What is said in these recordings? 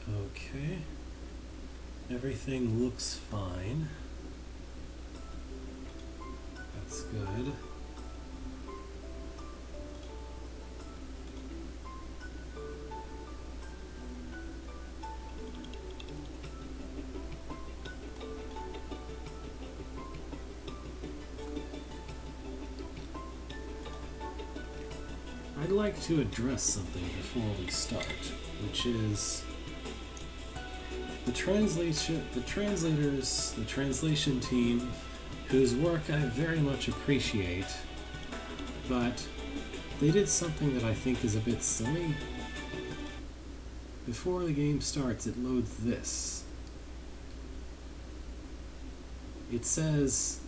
Okay. Everything looks fine. That's good. I'd like to address something before we start, which is the translation team, whose work I very much appreciate, but they did something that I think is a bit silly. Before the game starts, it loads this. It says,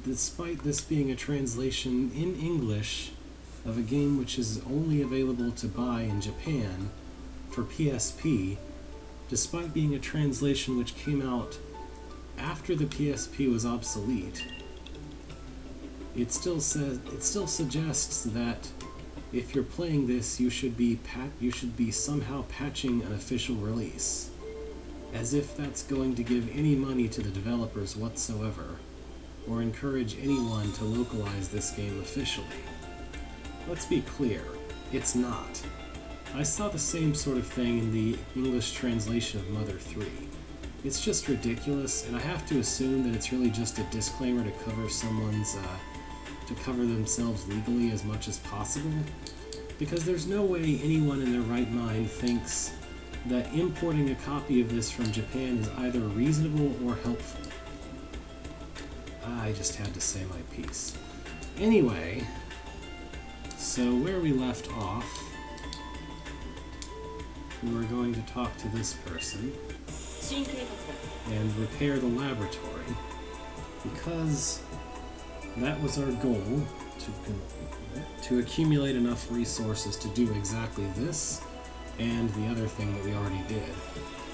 despite this being a translation in English of a game which is only available to buy in Japan for PSP, despite being a translation which came out after the PSP was obsolete, it still suggests that if you're playing this, you should be somehow patching an official release, as if that's going to give any money to the developers whatsoever, or encourage anyone to localize this game officially. Let's be clear, it's not. I saw the same sort of thing in the English translation of Mother 3. It's just ridiculous, and I have to assume that it's really just a disclaimer to cover themselves legally as much as possible, because there's no way anyone in their right mind thinks that importing a copy of this from Japan is either reasonable or helpful. I just had to say my piece. Anyway, so where we left off, we were going to talk to this person and repair the laboratory, because that was our goal, to accumulate enough resources to do exactly this and the other thing that we already did.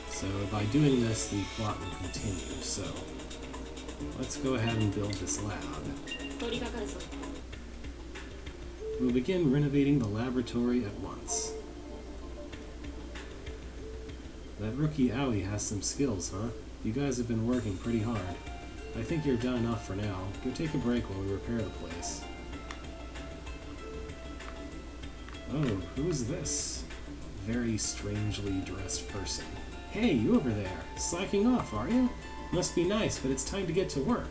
So by doing this, the plot will continue. So let's go ahead and build this lab. We'll begin renovating the laboratory at once. That rookie Owie has some skills, huh? You guys have been working pretty hard. I think you're done enough for now. Go take a break while we repair the place. Oh, who's this very strangely dressed person? Hey, you over there. Slacking off, are you? Must be nice, but it's time to get to work.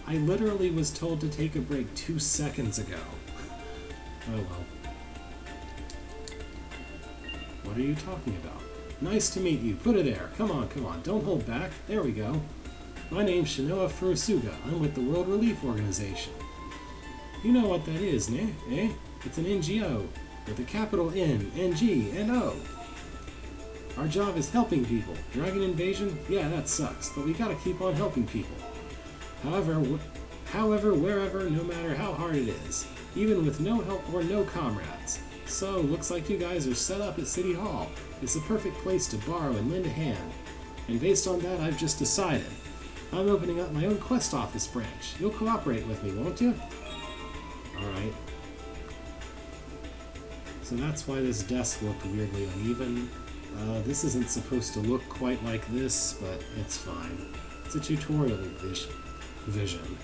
I literally was told to take a break 2 seconds ago. Oh well. What are you talking about? Nice to meet you. Put it there. Come on. Don't hold back. There we go. My name's Shinoa Furusuga. I'm with the World Relief Organization. You know what that is, eh? It's an NGO with a capital N, NG, and O. Our job is helping people. Dragon invasion? Yeah, that sucks, but we gotta keep on helping people. However, wherever, no matter how hard it is, even with no help or no comrades. So, looks like you guys are set up at City Hall. It's the perfect place to borrow and lend a hand. And based on that, I've just decided. I'm opening up my own quest office branch. You'll cooperate with me, won't you? Alright. So that's why this desk looked weirdly uneven. This isn't supposed to look quite like this, but it's fine. It's a tutorial vision.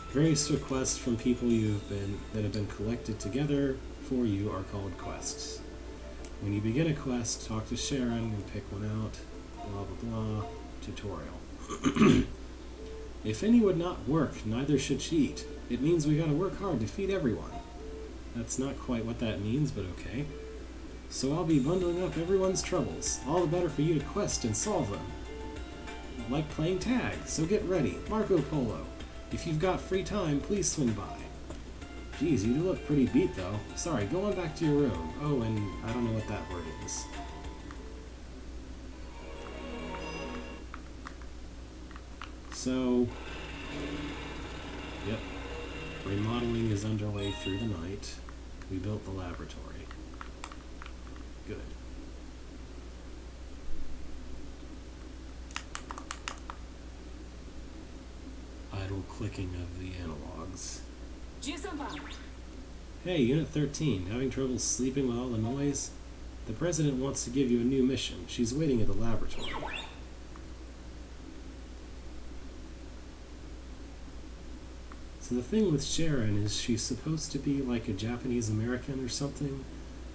Various requests from people that have been collected together for you are called quests. When you begin a quest, talk to Sharon and pick one out. Blah blah blah. Tutorial. If any would not work, neither should she eat. It means we gotta work hard to feed everyone. That's not quite what that means, but okay. So I'll be bundling up everyone's troubles. All the better for you to quest and solve them. Like playing tag, so get ready. Marco Polo. If you've got free time, please swing by. Geez, you do look pretty beat though. Sorry, go on back to your room. Oh, and I don't know what that word is. So, yep, remodeling is underway through the night. We built the laboratory. Good. Idle clicking of the analogs. Hey, Unit 13, having trouble sleeping with all the noise? The President wants to give you a new mission. She's waiting at the laboratory. So the thing with Sharon is she's supposed to be like a Japanese American or something.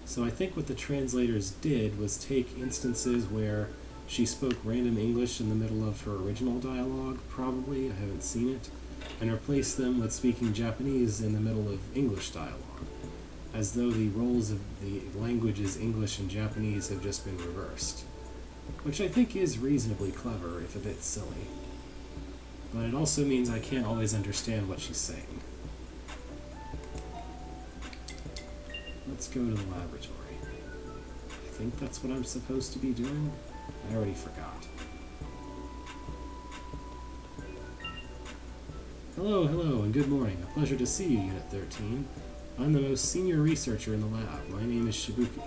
So I think what the translators did was take instances where she spoke random English in the middle of her original dialogue, probably, I haven't seen it, and replace them with speaking Japanese in the middle of English dialogue, as though the roles of the languages English and Japanese have just been reversed, which I think is reasonably clever, if a bit silly. But it also means I can't always understand what she's saying. Let's go to the laboratory. I think that's what I'm supposed to be doing. I already forgot. Hello, and good morning. A pleasure to see you, Unit 13. I'm the most senior researcher in the lab. My name is Shibuki.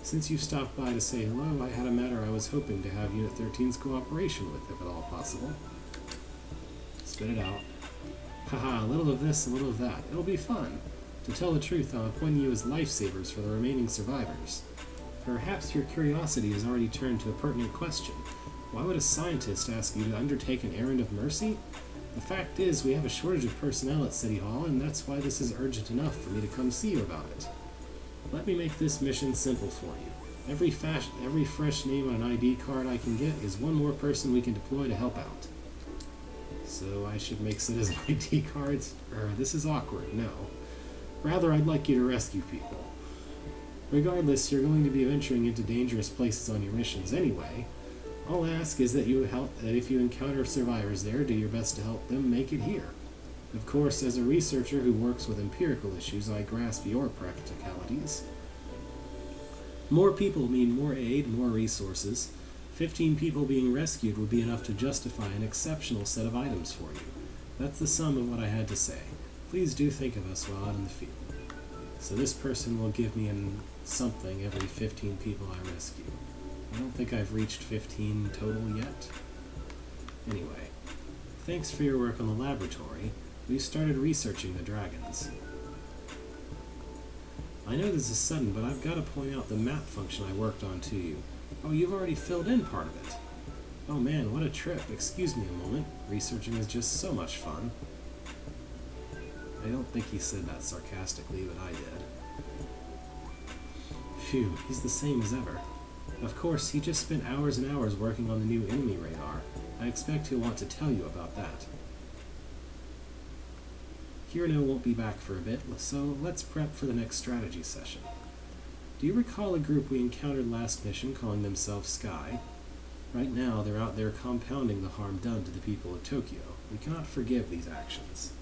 Since you stopped by to say hello, I had a matter I was hoping to have Unit 13's cooperation with, if at all possible. Spit it out. Haha, a little of this, a little of that. It'll be fun. To tell the truth, I'm appointing you as lifesavers for the remaining survivors. Perhaps your curiosity has already turned to a pertinent question. Why would a scientist ask you to undertake an errand of mercy? The fact is, we have a shortage of personnel at City Hall, and that's why this is urgent enough for me to come see you about it. Let me make this mission simple for you. Every fresh name on an ID card I can get is one more person we can deploy to help out. So I should make citizen ID cards? This is awkward, no. Rather, I'd like you to rescue people. Regardless, you're going to be venturing into dangerous places on your missions anyway. All I ask is that if you encounter survivors there, do your best to help them make it here. Of course, as a researcher who works with empirical issues, I grasp your practicalities. More people mean more aid, more resources. 15 people being rescued would be enough to justify an exceptional set of items for you. That's the sum of what I had to say. Please do think of us while out in the field. So this person will give me something every 15 people I rescue. I don't think I've reached 15 total yet. Anyway, thanks for your work on the laboratory. We've started researching the dragons. I know this is sudden, but I've got to point out the map function I worked on to you. Oh, you've already filled in part of it. Oh man, what a trip. Excuse me a moment. Researching is just so much fun. I don't think he said that sarcastically, but I did. Phew, he's the same as ever. Of course, he just spent hours and hours working on the new enemy radar. I expect he'll want to tell you about that. Kirino won't be back for a bit, so let's prep for the next strategy session. Do you recall a group we encountered last mission calling themselves Sky? Right now, they're out there compounding the harm done to the people of Tokyo. We cannot forgive these actions.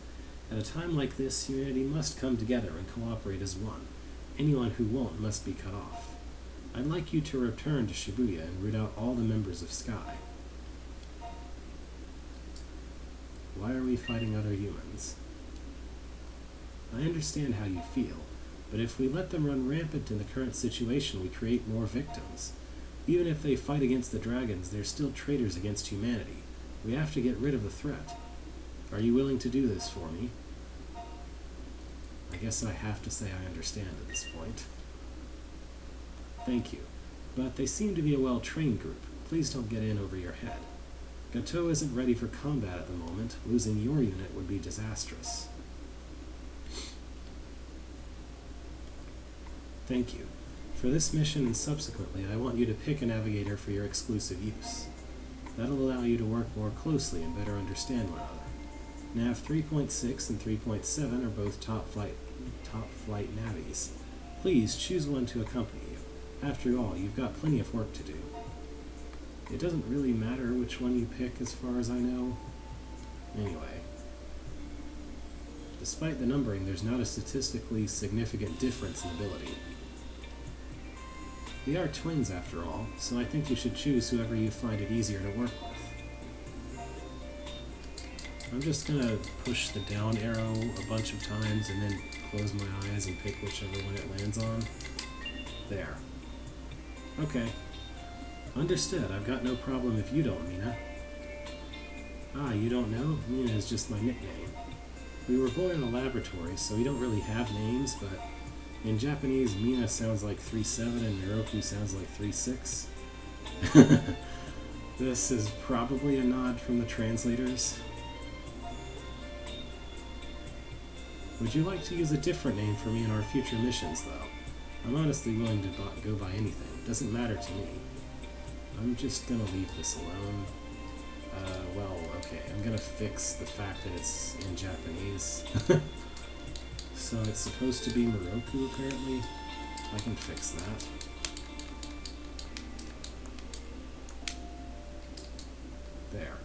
At a time like this, humanity must come together and cooperate as one. Anyone who won't must be cut off. I'd like you to return to Shibuya and root out all the members of Sky. Why are we fighting other humans? I understand how you feel, but if we let them run rampant in the current situation, we create more victims. Even if they fight against the dragons, they're still traitors against humanity. We have to get rid of the threat. Are you willing to do this for me? I guess I have to say I understand at this point. Thank you, but they seem to be a well-trained group. Please don't get in over your head. Gato isn't ready for combat at the moment. Losing your unit would be disastrous. Thank you. For this mission and subsequently, I want you to pick a navigator for your exclusive use. That'll allow you to work more closely and better understand one another. Nav 3.6 and 3.7 are both top flight navies. Please choose one to accompany you. After all, you've got plenty of work to do. It doesn't really matter which one you pick as far as I know. Anyway. Despite the numbering, there's not a statistically significant difference in ability. We are twins after all, so I think you should choose whoever you find it easier to work with. I'm just gonna push the down arrow a bunch of times and then close my eyes and pick whichever one it lands on. There. Okay. Understood. I've got no problem if you don't, Mina. Ah, you don't know? Mina is just my nickname. We were born in a laboratory, so we don't really have names, but In Japanese, Mina sounds like 3-7 and Miroku sounds like 3-6. This is probably a nod from the translators. Would you like to use a different name for me in our future missions, though? I'm honestly willing to go by anything. Doesn't matter to me. I'm just gonna leave this alone. Well, okay, I'm gonna fix the fact that it's in Japanese. So it's supposed to be Miroku, apparently. I can fix that. There.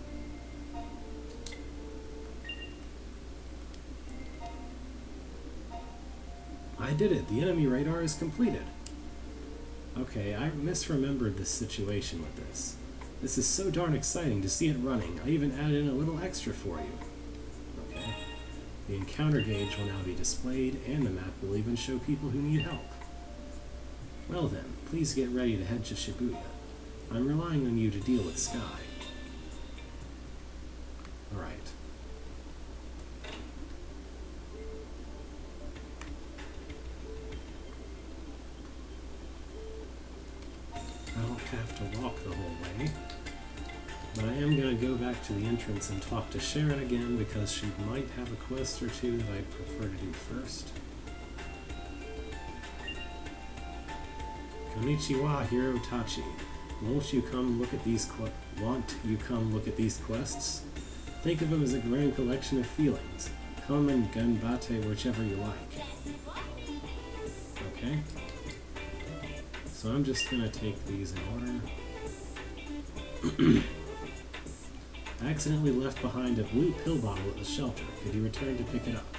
I did it! The enemy radar is completed! Okay, I misremembered this situation with this. This is so darn exciting to see it running. I even added in a little extra for you. Okay. The encounter gauge will now be displayed, and the map will even show people who need help. Well then, please get ready to head to Shibuya. I'm relying on you to deal with Sky. Alright. I don't have to walk the whole way, but I am going to go back to the entrance and talk to Sharon again because she might have a quest or two that I'd prefer to do first. Konnichiwa, Hirotachi. Won't you come look at these quests? Think of them as a grand collection of feelings. Come and ganbate whichever you like. Okay? So I'm just going to take these in order. I accidentally left behind a blue pill bottle at the shelter. Could you return to pick it up?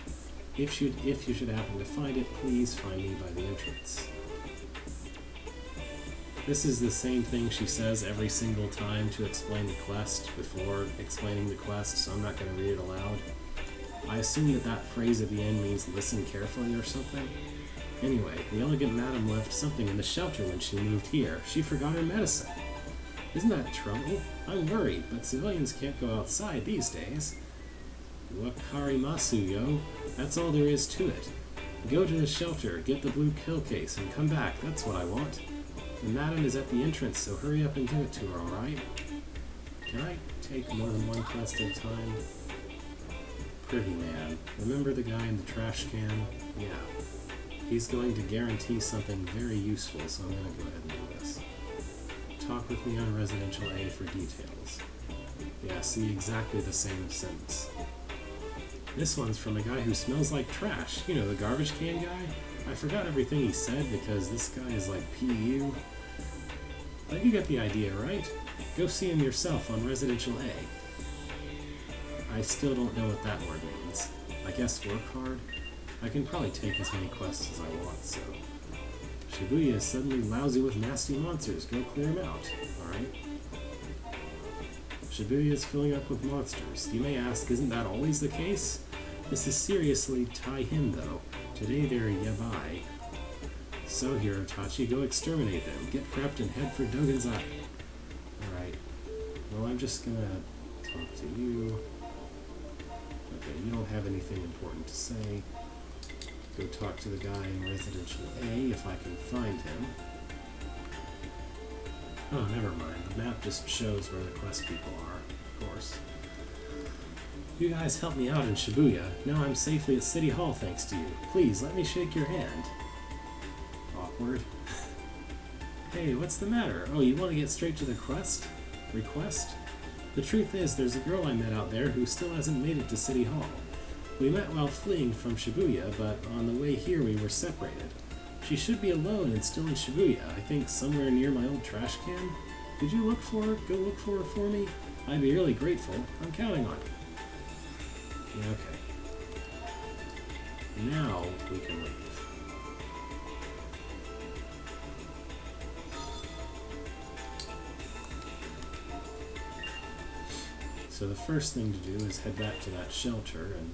If you should happen to find it, please find me by the entrance. This is the same thing she says every single time to explain the quest before explaining the quest, so I'm not going to read it aloud. I assume that that phrase at the end means listen carefully or something. Anyway, the elegant madam left something in the shelter when she moved here. She forgot her medicine. Isn't that trouble? I'm worried, but civilians can't go outside these days. Wakarimasu, yo. That's all there is to it. Go to the shelter, get the blue pill case, and come back. That's what I want. The madam is at the entrance, so hurry up and give it to her, alright? Can I take more than one quest at a time? Pretty man. Remember the guy in the trash can? Yeah. He's going to guarantee something very useful, so I'm going to go ahead and do this. Talk with me on Residential A for details. Yeah, see, exactly the same sentence. This one's from a guy who smells like trash. You know, the garbage can guy? I forgot everything he said because this guy is like PU. But you get the idea, right? Go see him yourself on Residential A. I still don't know what that word means. I guess work hard? I can probably take as many quests as I want, so... Shibuya is suddenly lousy with nasty monsters. Go clear them out, alright? Shibuya is filling up with monsters. You may ask, isn't that always the case? This is seriously Tai-Hin, though. Today they're yabai. So, Hirotachi, go exterminate them. Get prepped and head for Dogenzai. Alright. Well, I'm just gonna talk to you. Okay, you don't have anything important to say. Go talk to the guy in Residential A if I can find him. Oh, never mind. The map just shows where the quest people are, of course. You guys helped me out in Shibuya. Now I'm safely at City Hall thanks to you. Please, let me shake your hand. Awkward. Hey, what's the matter? Oh, you want to get straight to the request? The truth is, there's a girl I met out there who still hasn't made it to City Hall. We met while fleeing from Shibuya, but on the way here we were separated. She should be alone and still in Shibuya, I think somewhere near my old trash can. Could you look for her? Go look for her for me? I'd be really grateful. I'm counting on you. Yeah, okay. Now we can leave. So the first thing to do is head back to that shelter and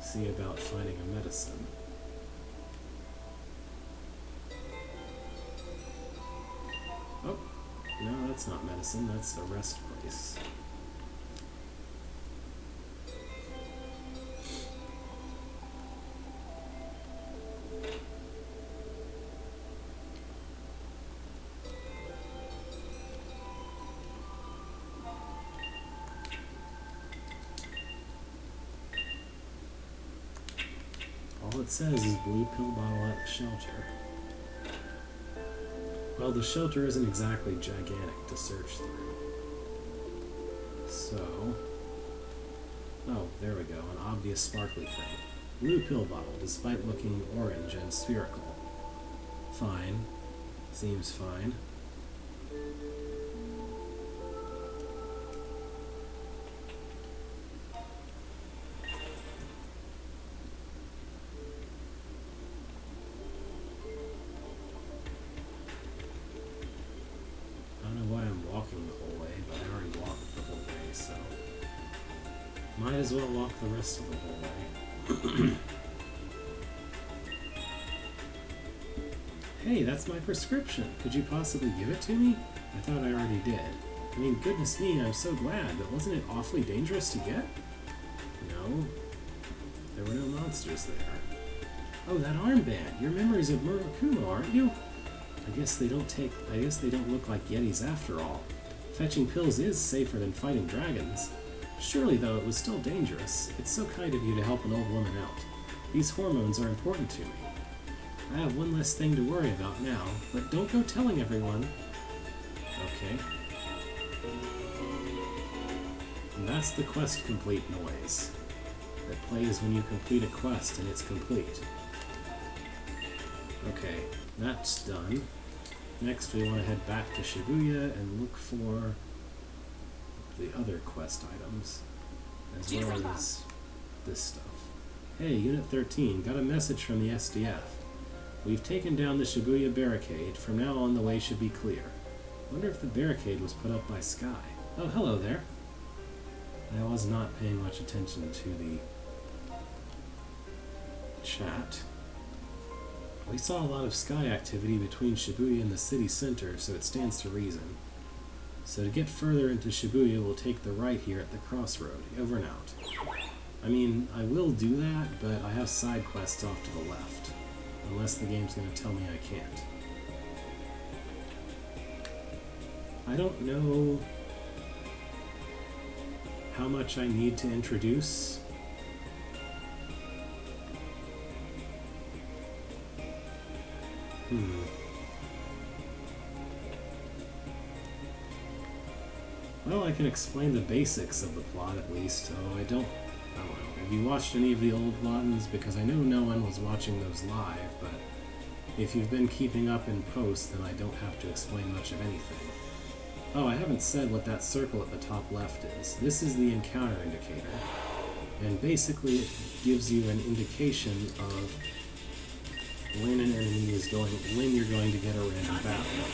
see about finding a medicine. Oh, no, that's not medicine, that's a rest place. All it says is blue pill bottle at the shelter. Well, the shelter isn't exactly gigantic to search through. So... oh, there we go, an obvious sparkly thing. Blue pill bottle, despite looking orange and spherical. Fine. Seems fine. I don't know why I'm walking the whole way, but I already walked the whole way, so... might as well walk the rest of the whole way. Hey, that's my prescription. Could you possibly give it to me? I thought I already did. I mean, goodness me, I'm so glad, but wasn't it awfully dangerous to get? No. There were no monsters there. Oh, that armband! Your memories of Murakumo, aren't you? I guess they don't look like Yetis after all. Fetching pills is safer than fighting dragons. Surely, though, it was still dangerous. It's so kind of you to help an old woman out. These hormones are important to me. I have one less thing to worry about now, but don't go telling everyone. Okay. And that's the quest complete noise. That plays when you complete a quest and it's complete. Okay, that's done. Next we want to head back to Shibuya and look for the other quest items, as well as this stuff. Hey, Unit 13, got a message from the SDF. We've taken down the Shibuya barricade. From now on, the way should be clear. Wonder if the barricade was put up by Sky. Oh, hello there. I was not paying much attention to the chat. We saw a lot of Sky activity between Shibuya and the city center, so it stands to reason. So to get further into Shibuya, we'll take the right here at the crossroad. Over and out. I mean, I will do that, but I have side quests off to the left. Unless the game's going to tell me I can't. I don't know how much I need to introduce. Well, I can explain the basics of the plot at least, although I don't know. Have you watched any of the old ones? Because I know no one was watching those live, but if you've been keeping up in post, then I don't have to explain much of anything. Oh, I haven't said what that circle at the top left is. This is the encounter indicator, and basically it gives you an indication of when an enemy is when you're going to get a random battle,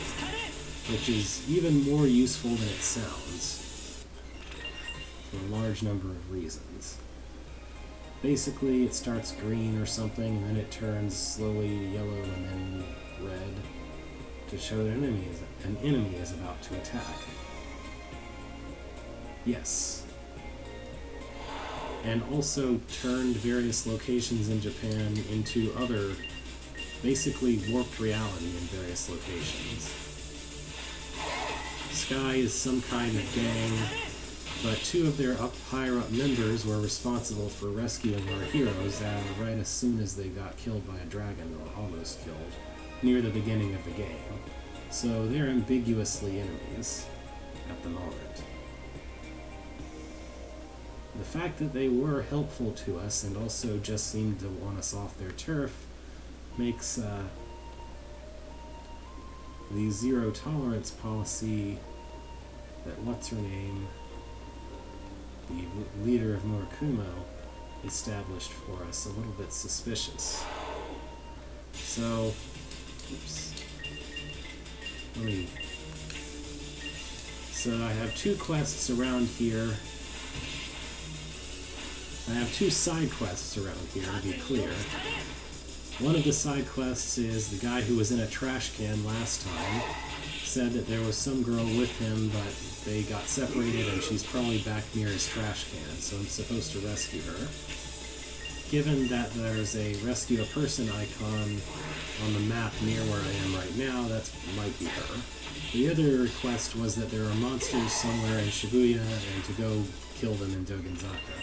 which is even more useful than it sounds, for a large number of reasons. Basically, it starts green or something, and then it turns slowly yellow and then red to show that an enemy is about to attack. Yes. And also turned various locations in Japan into other, basically warped reality in various locations. Sky is some kind of gang, but two of their higher-up members were responsible for rescuing our heroes right as soon as they got killed by a dragon, or almost killed, near the beginning of the game. So they're ambiguously enemies at the moment. The fact that they were helpful to us and also just seemed to want us off their turf makes the zero-tolerance policy that what's-her-name, the leader of Murakumo, established for us a little bit suspicious. So, oops. So I have two quests around here. I have two side quests around here, to be clear. One of the side quests is the guy who was in a trash can last time said that there was some girl with him, but they got separated and she's probably back near his trash can, so I'm supposed to rescue her. Given that there's a rescue a person icon on the map near where I am right now, that might be her. The other request was that there are monsters somewhere in Shibuya and to go kill them in Dogenzaka.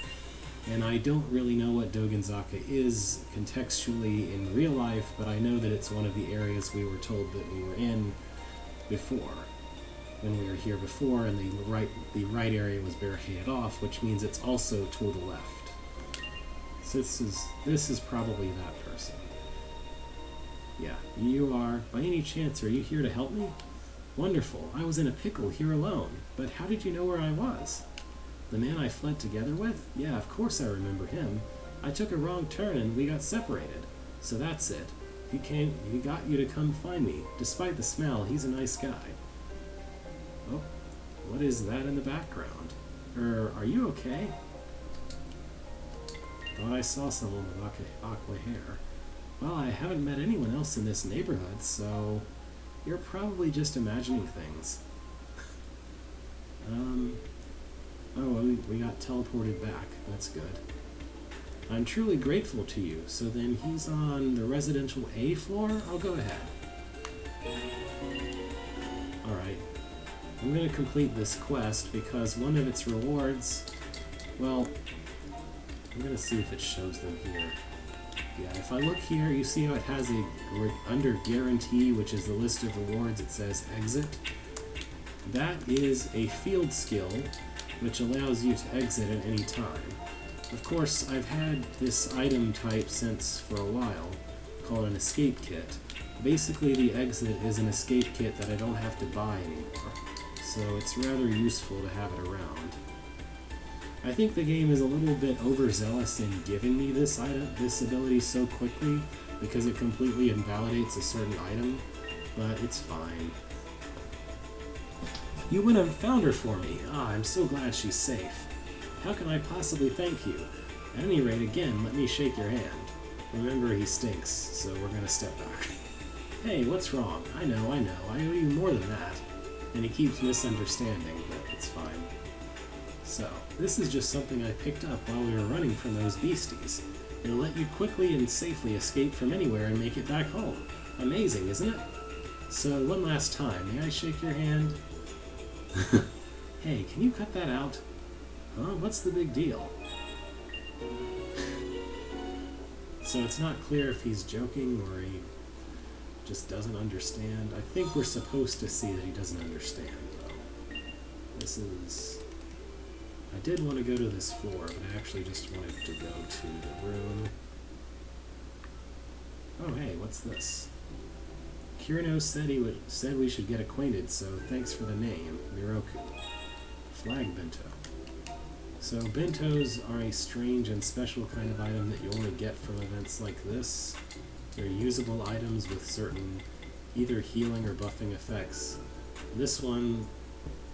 And I don't really know what Dogenzaka is contextually in real life, but I know that it's one of the areas we were told that we were in before. When we were here before, and the right area was barricaded off, which means it's also to the left. So this is probably that person. Yeah, you are. By any chance, are you here to help me? Wonderful. I was in a pickle here alone, but how did you know where I was? The man I fled together with? Yeah, of course I remember him. I took a wrong turn and we got separated. So that's it. He got you to come find me. Despite the smell, he's a nice guy. Oh, what is that in the background? Are you okay? Thought I saw someone with aqua hair. Well, I haven't met anyone else in this neighborhood, so you're probably just imagining things. Oh, we got teleported back. That's good. I'm truly grateful to you. So then he's on the residential A floor? I'll go ahead. Alright. I'm going to complete this quest because one of its rewards... Well, I'm going to see if it shows them here. Yeah, if I look here, you see how it has under guarantee, which is the list of rewards, it says exit. That is a field skill, which allows you to exit at any time. Of course, I've had this item type since for a while, called an escape kit. Basically, the exit is an escape kit that I don't have to buy anymore, so it's rather useful to have it around. I think the game is a little bit overzealous in giving me this ability so quickly, because it completely invalidates a certain item, but it's fine. You went and found her for me. Ah, I'm so glad she's safe. How can I possibly thank you? At any rate, again, let me shake your hand. Remember, he stinks, so we're gonna step back. Hey, what's wrong? I know, I owe you more than that. And he keeps misunderstanding, but it's fine. So, this is just something I picked up while we were running from those beasties. It'll let you quickly and safely escape from anywhere and make it back home. Amazing, isn't it? So, one last time, may I shake your hand? Hey, can you cut that out? Huh? What's the big deal? So it's not clear if he's joking or he just doesn't understand. I think we're supposed to see that he doesn't understand, though. This is... I did want to go to this floor, but I actually just wanted to go to the room. Oh, hey, what's this? Kirino said we should get acquainted, so thanks for the name, Miroku. Flag bento. So bentos are a strange and special kind of item that you only get from events like this. They're usable items with certain either healing or buffing effects. This one,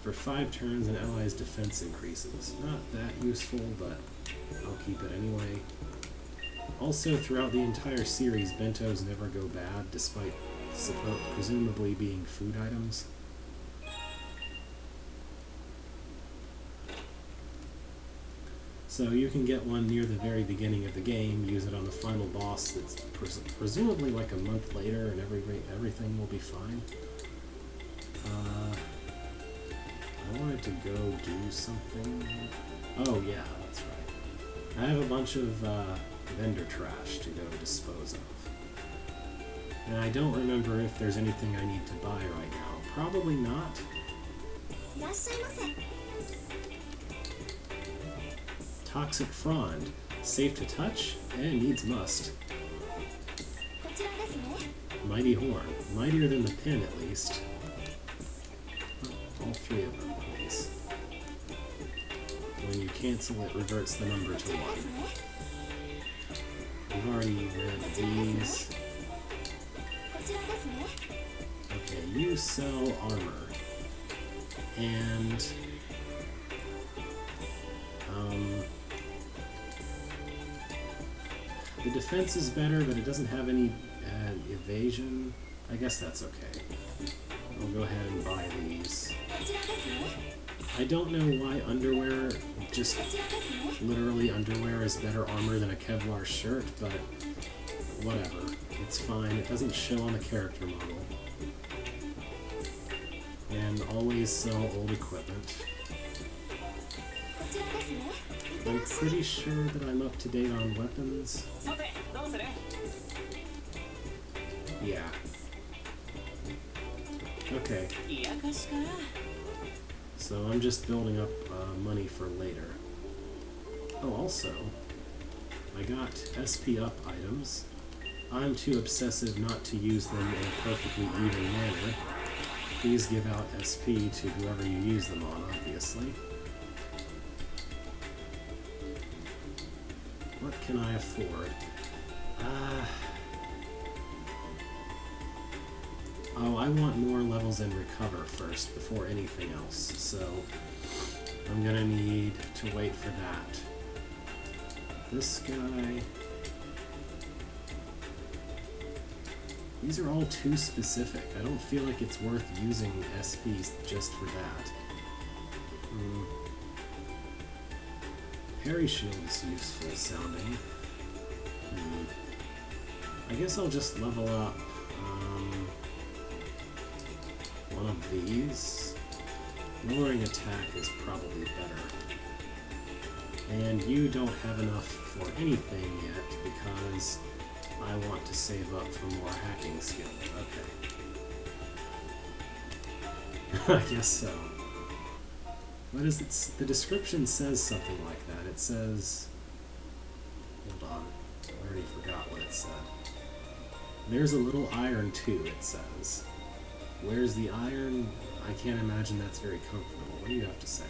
for 5 turns, an ally's defense increases. Not that useful, but I'll keep it anyway. Also, throughout the entire series, bentos never go bad, despite presumably being food items. So you can get one near the very beginning of the game, use it on the final boss that's presumably like a month later, and everything will be fine. I wanted to go do something. Oh yeah, that's right. I have a bunch of vendor trash to go dispose of. And I don't remember if there's anything I need to buy right now. Probably not. Toxic Frond. Safe to touch and needs must. Mighty Horn. Mightier than the pin, at least. All 3 of them, please. When you cancel, it reverts the number to 1. We've already read these. Okay, you sell armor. And... the defense is better, but it doesn't have any evasion. I guess that's okay. I'll go ahead and buy these. I don't know why underwear, just literally underwear, is better armor than a Kevlar shirt, but whatever. It's fine. It doesn't show on the character model. And always sell old equipment. I'm pretty sure that I'm up to date on weapons. Yeah. Okay. So I'm just building up money for later. Oh, also, I got SP up items. I'm too obsessive not to use them in a perfectly even manner. These give out SP to whoever you use them on, obviously. What can I afford? Oh, I want more levels in Recover first before anything else, so I'm gonna need to wait for that. This guy... These are all too specific. I don't feel like it's worth using SPs just for that. Parry Shield is useful sounding. I guess I'll just level up one of these. Lowering attack is probably better. And you don't have enough for anything yet because I want to save up for more hacking skill. Okay. I guess so. What is it? The description says something like that. It says... Hold on. I already forgot what it said. There's a little iron too, it says. Where's the iron? I can't imagine that's very comfortable. What do you have to say?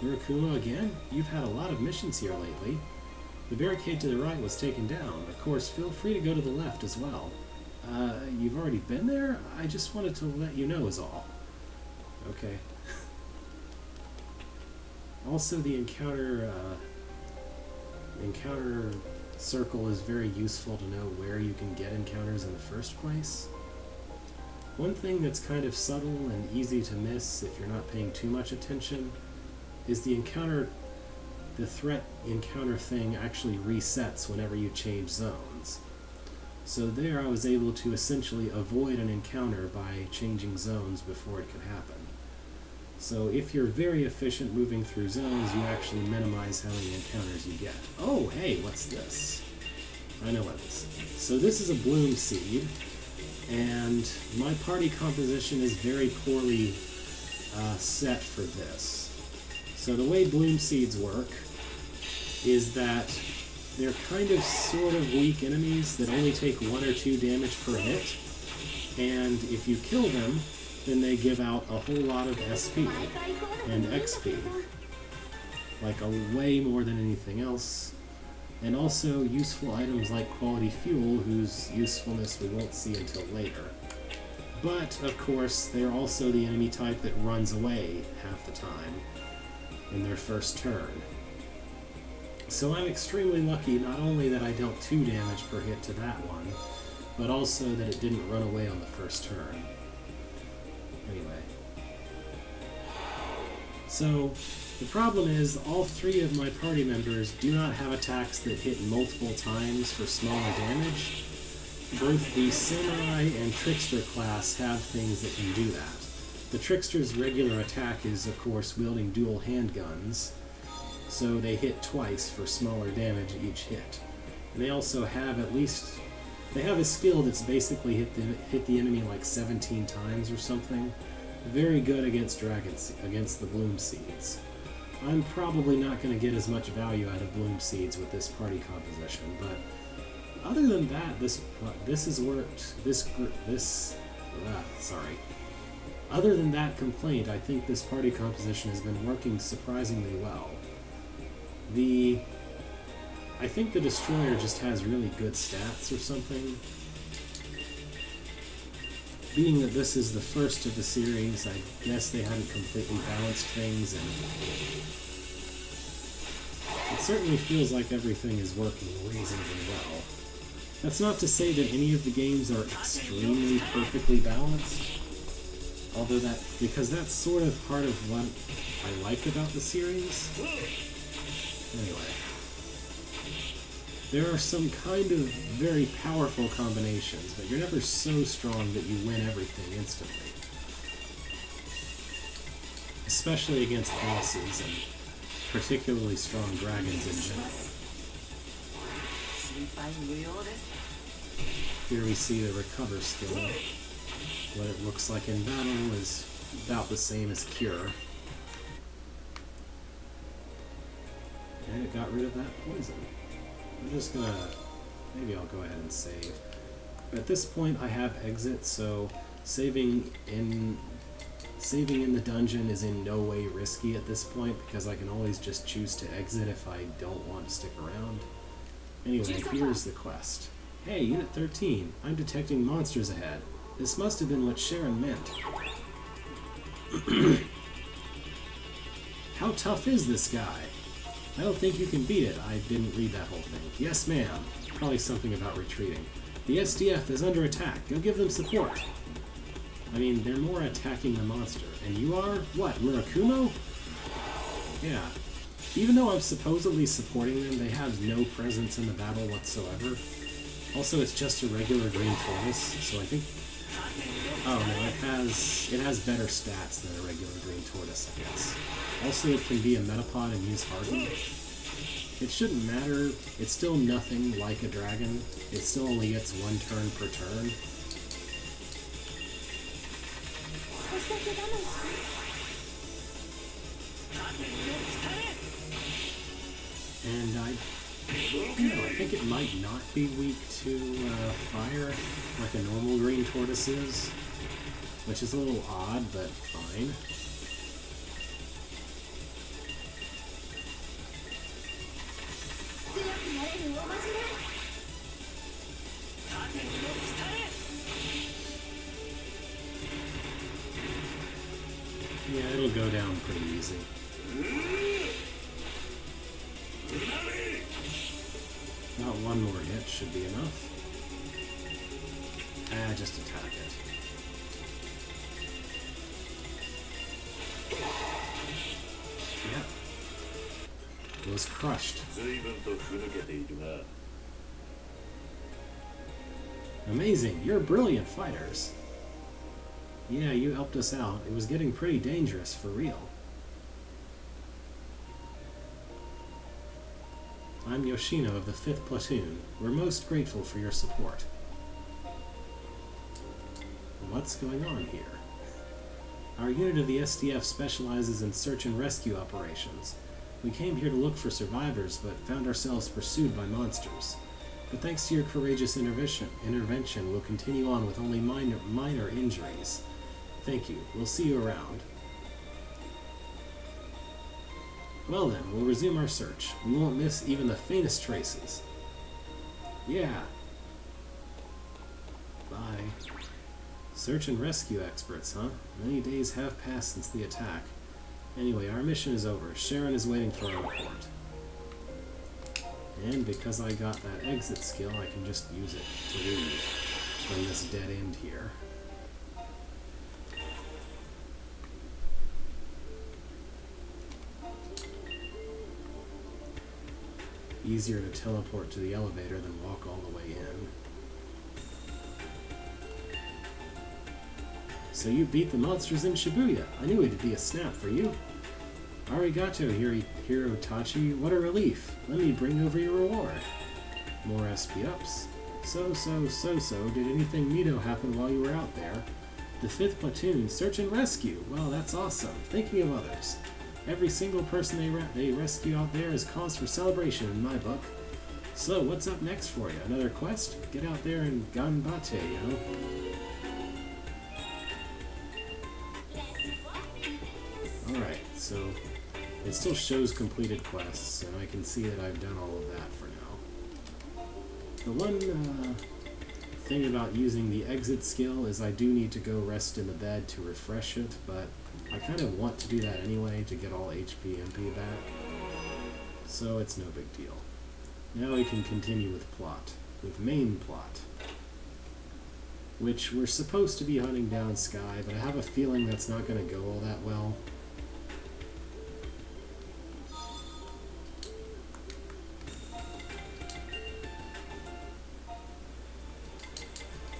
Murakumo again? You've had a lot of missions here lately. The barricade to the right was taken down. Of course, feel free to go to the left as well. You've already been there? I just wanted to let you know is all. Okay. Also, the encounter circle is very useful to know where you can get encounters in the first place. One thing that's kind of subtle and easy to miss if you're not paying too much attention is the threat encounter thing actually resets whenever you change zones. So there I was able to essentially avoid an encounter by changing zones before it could happen. So if you're very efficient moving through zones, you actually minimize how many encounters you get. Oh, hey, what's this? I know what this is. So this is a bloom seed, and my party composition is very poorly set for this. So the way bloom seeds work is that they're kind of sort of weak enemies that only take 1 or 2 damage per hit, and if you kill them, then they give out a whole lot of SP and XP, like way more than anything else, and also useful items like quality fuel, whose usefulness we won't see until later. But, of course, they're also the enemy type that runs away half the time in their first turn. So I'm extremely lucky not only that I dealt 2 damage per hit to that one, but also that it didn't run away on the first turn. Anyway. So, the problem is all 3 of my party members do not have attacks that hit multiple times for smaller damage. Both the Samurai and Trickster class have things that can do that. The Trickster's regular attack is, of course, wielding dual handguns, so they hit twice for smaller damage each hit. And they also have they have a skill that's basically hit the enemy like 17 times or something. Very good against against the bloom seeds. I'm probably not going to get as much value out of bloom seeds with this party composition, but other than that, this has worked. Other than that complaint, I think this party composition has been working surprisingly well. I think the Destroyer just has really good stats or something. Being that this is the first of the series, I guess they haven't completely balanced things, and it certainly feels like everything is working reasonably well. That's not to say that any of the games are extremely perfectly balanced, because that's sort of part of what I like about the series. Anyway. There are some kind of very powerful combinations, but you're never so strong that you win everything instantly. Especially against bosses, and particularly strong dragons in general. Here we see the recover skill. What it looks like in battle is about the same as cure. And it got rid of that poison. I'm just gonna... maybe I'll go ahead and save. At this point I have exit, so saving in the dungeon is in no way risky at this point because I can always just choose to exit if I don't want to stick around. Anyway, here's the quest. Hey, Unit 13, I'm detecting monsters ahead. This must have been what Sharon meant. How tough is this guy? I don't think you can beat it. I didn't read that whole thing. Yes, ma'am. Probably something about retreating. The SDF is under attack. Go give them support. I mean, they're more attacking the monster. And you are? What, Murakumo? Yeah. Even though I'm supposedly supporting them, they have no presence in the battle whatsoever. Also, it's just a regular green tortoise, so I think... oh no, it has better stats than a regular green tortoise, I guess. Also, it can be a metapod and use Harden. It shouldn't matter. It's still nothing like a dragon. It still only gets one turn per turn. And I think it might not be weak to fire like a normal green tortoise is, which is a little odd, but fine. Yeah, it'll go down pretty easy. About one more hit should be enough. Just attack it. Yep. It was crushed. Amazing, you're brilliant fighters. Yeah, you helped us out. It was getting pretty dangerous for real. I'm Yoshino of the 5th Platoon. We're most grateful for your support. What's going on here? Our unit of the SDF specializes in search and rescue operations. We came here to look for survivors, but found ourselves pursued by monsters. But thanks to your courageous intervention, we'll continue on with only minor injuries. Thank you. We'll see you around. Well then, we'll resume our search. We won't miss even the faintest traces. Yeah. Bye. Search and rescue experts, huh? Many days have passed since the attack. Anyway, our mission is over. Sharon is waiting for our report. And because I got that exit skill, I can just use it to leave from this dead end here. Easier to teleport to the elevator than walk all the way in. So you beat the monsters in Shibuya. I knew it'd be a snap for you. Arigato, Hirotachi. What a relief. Let me bring over your reward. More SP ups. So, did anything neato happen while you were out there? The 5th Platoon, search and rescue. Well, that's awesome. Thinking of others. Every single person they rescue out there is cause for celebration in my book. So, what's up next for you? Another quest? Get out there and ganbate, yo. Alright, so it still shows completed quests, and I can see that I've done all of that for now. The one thing about using the exit skill is I do need to go rest in the bed to refresh it, but I kind of want to do that anyway to get all HP MP back, so it's no big deal. Now we can continue with main plot, which we're supposed to be hunting down Sky, but I have a feeling that's not going to go all that well.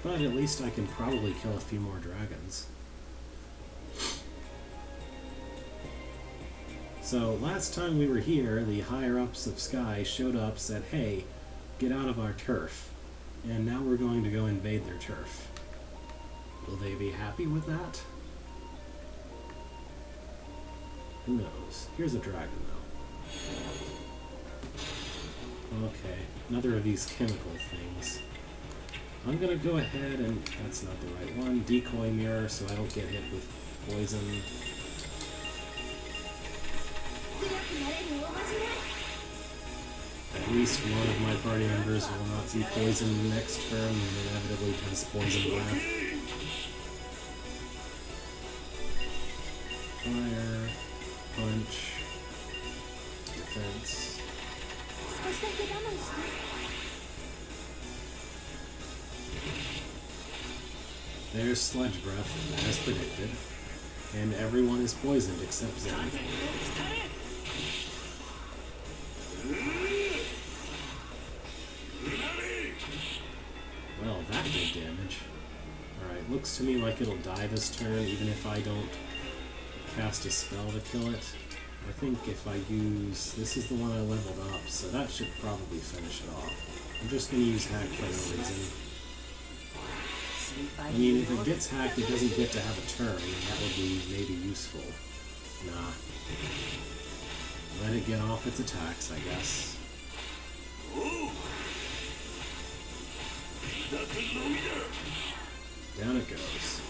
But at least I can probably kill a few more dragons. So last time we were here, the higher-ups of Sky showed up, said, hey, get out of our turf. And now we're going to go invade their turf. Will they be happy with that? Who knows? Here's a dragon, though. Okay, another of these chemical things. I'm gonna go ahead and... that's not the right one. Decoy mirror so I don't get hit with poison. At least one of my party members will not be poisoned next turn and inevitably does poison breath. Fire, punch, defense. There's sludge breath, as predicted, and everyone is poisoned except Zen. Well, that did damage. Alright, looks to me like it'll die this turn, even if I don't cast a spell to kill it. I think if I use... this is the one I leveled up, so that should probably finish it off. I'm just going to use Hack for no reason. I mean, if it gets hacked, it doesn't get to have a turn, and that would be maybe useful. Nah. Let it get off its attacks, I guess. Down it goes.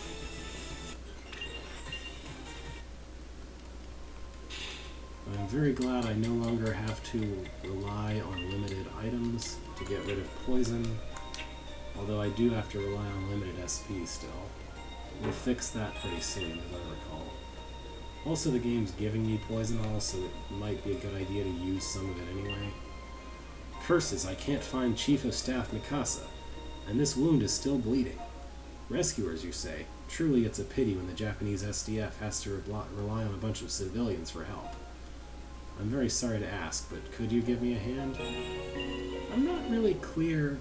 I'm very glad I no longer have to rely on limited items to get rid of poison, although I do have to rely on limited SP still. We'll fix that pretty soon, as I recall. Also, the game's giving me poison all, so it might be a good idea to use some of it anyway. Curses, I can't find Chief of Staff Mikasa, and this wound is still bleeding. Rescuers, you say? Truly it's a pity when the Japanese SDF has to rely on a bunch of civilians for help. I'm very sorry to ask, but could you give me a hand? I'm not really clear.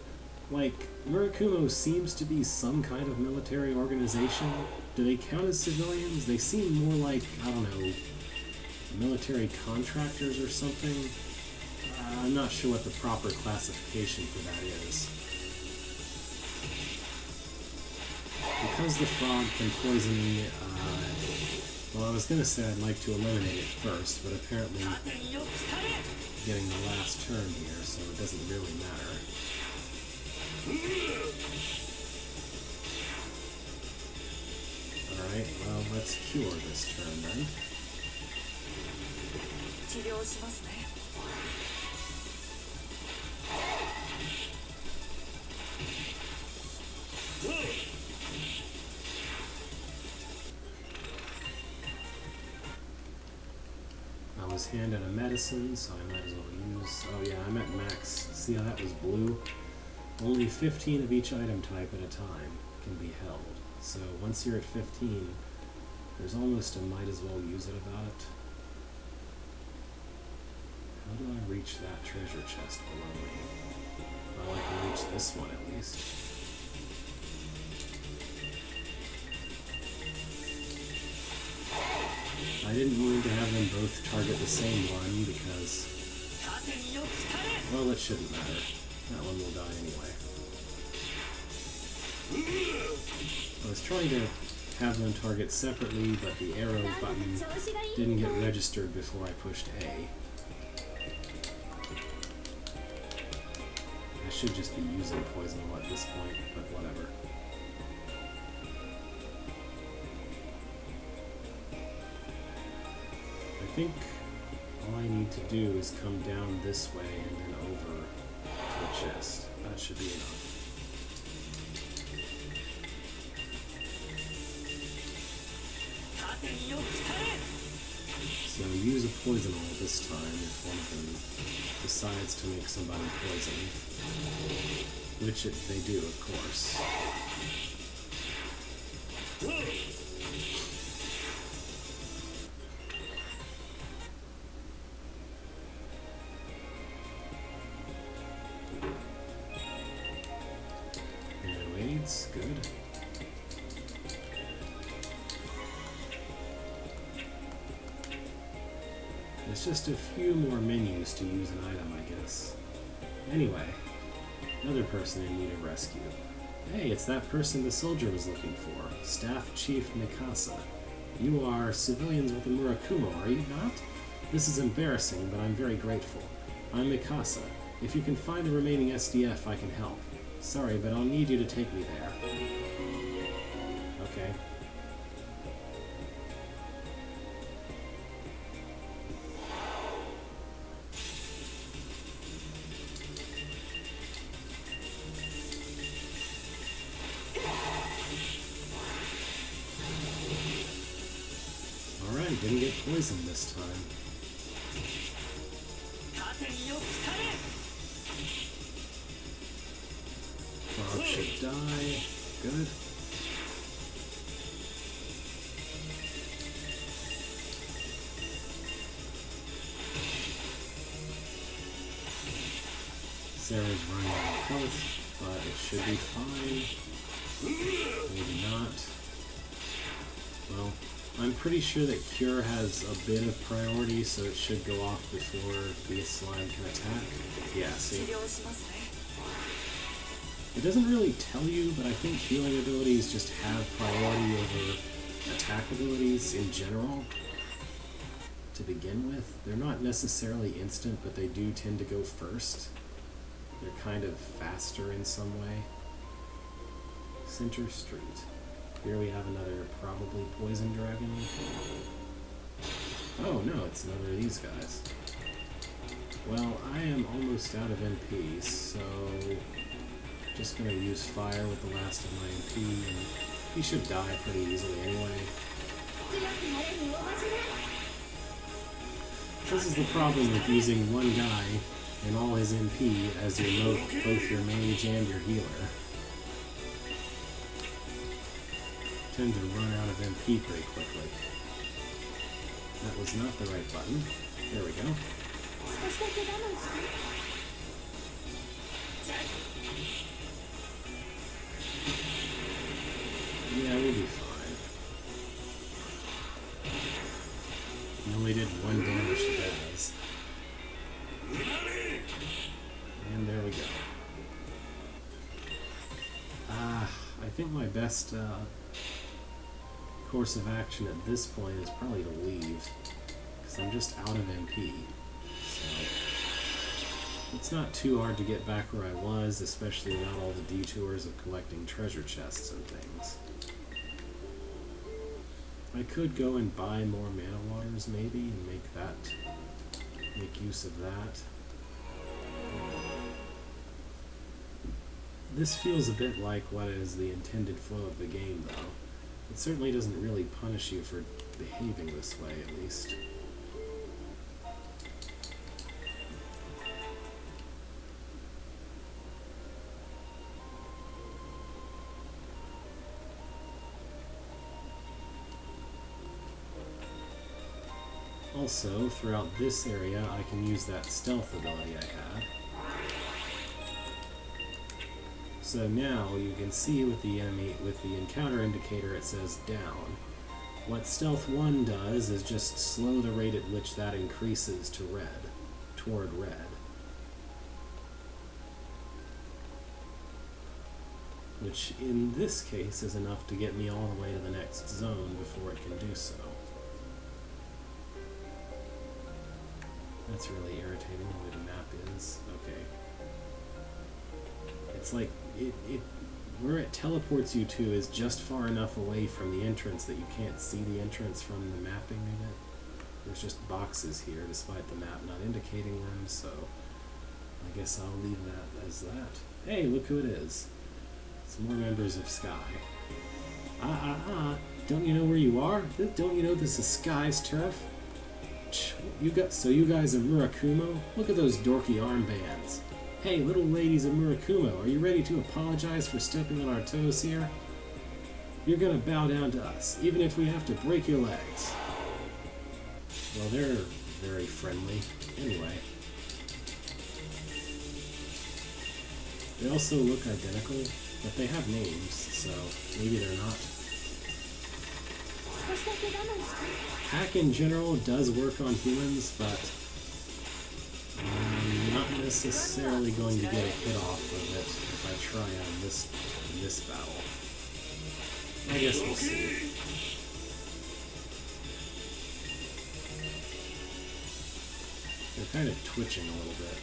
Like, Murakumo seems to be some kind of military organization. Do they count as civilians? They seem more like, I don't know, military contractors or something. I'm not sure what the proper classification for that is. Because the frog can poison me, well, I was going to say I'd like to eliminate it first, but apparently getting the last turn here, so it doesn't really matter. Alright, well, let's cure this turn then. I was handed a medicine, so I might as well use... oh yeah, I'm at max. See how that was blue? Only 15 of each item type at a time can be held. So once you're at 15, there's almost a might as well use it about it. How do I reach that treasure chest below me? Well, I can reach this one at least. I didn't mean to have them both target the same one because... well, it shouldn't matter. That one will die anyway. I was trying to have them target separately, but the arrow button didn't get registered before I pushed A. I should just be using poison at this point, but whatever. I think all I need to do is come down this way and then over to the chest. That should be enough. So use a poison all this time if one of them decides to make somebody poisoned. Which they do, of course. Good. There's just a few more menus to use an item, I guess. Anyway, another person in need of rescue. Hey, it's that person the soldier was looking for, Staff Chief Mikasa. You are civilians with the Murakumo, are you not? This is embarrassing, but I'm very grateful. I'm Mikasa. If you can find the remaining SDF, I can help. Sorry, but I'll need you to take me there. Okay. Alright, didn't get poisoned this time. Frog should die. Good. Sarah's running out of health, but it should be fine. Maybe not. Well, I'm pretty sure that Cure has a bit of priority, so it should go off before the slime can attack. Yeah, see? It doesn't really tell you, but I think healing abilities just have priority over attack abilities in general. To begin with, they're not necessarily instant, but they do tend to go first. They're kind of faster in some way. Center Street. Here we have another probably poison dragon. Oh no, it's another of these guys. Well, I am almost out of MP, so just gonna use fire with the last of my MP, and he should die pretty easily anyway. This is the problem with using one guy and all his MP as your both your mage and your healer. Tend to run out of MP pretty quickly. That was not the right button. There we go. Yeah, we'll be fine. He only did 1 damage to Baz. And there we go. I think my best course of action at this point is probably to leave, because I'm just out of MP. So it's not too hard to get back where I was, especially without all the detours of collecting treasure chests and things. I could go and buy more mana waters maybe and make use of that. This feels a bit like what is the intended flow of the game, though. It certainly doesn't really punish you for behaving this way, at least. Also, throughout this area, I can use that stealth ability I had. So now you can see with the encounter indicator it says down. What Stealth 1 does is just slow the rate at which that increases to red, toward red. Which in this case is enough to get me all the way to the next zone before it can do so. That's really irritating the way the map is. Okay. It's like, where it teleports you to is just far enough away from the entrance that you can't see the entrance from the mapping of it. There's just boxes here, despite the map not indicating them, so I guess I'll leave that as that. Hey, look who it is. It's more members of Sky. Don't you know where you are? Don't you know this is Sky's turf? You guys are Murakumo? Look at those dorky armbands. Hey, little ladies of Murakumo, are you ready to apologize for stepping on our toes here? You're gonna bow down to us, even if we have to break your legs. Well, they're very friendly. Anyway. They also look identical, but they have names, so maybe they're not. Hack in general does work on humans, but I'm not necessarily going to get a hit off of it if I try on this battle. I guess we'll see. They're kind of twitching a little bit.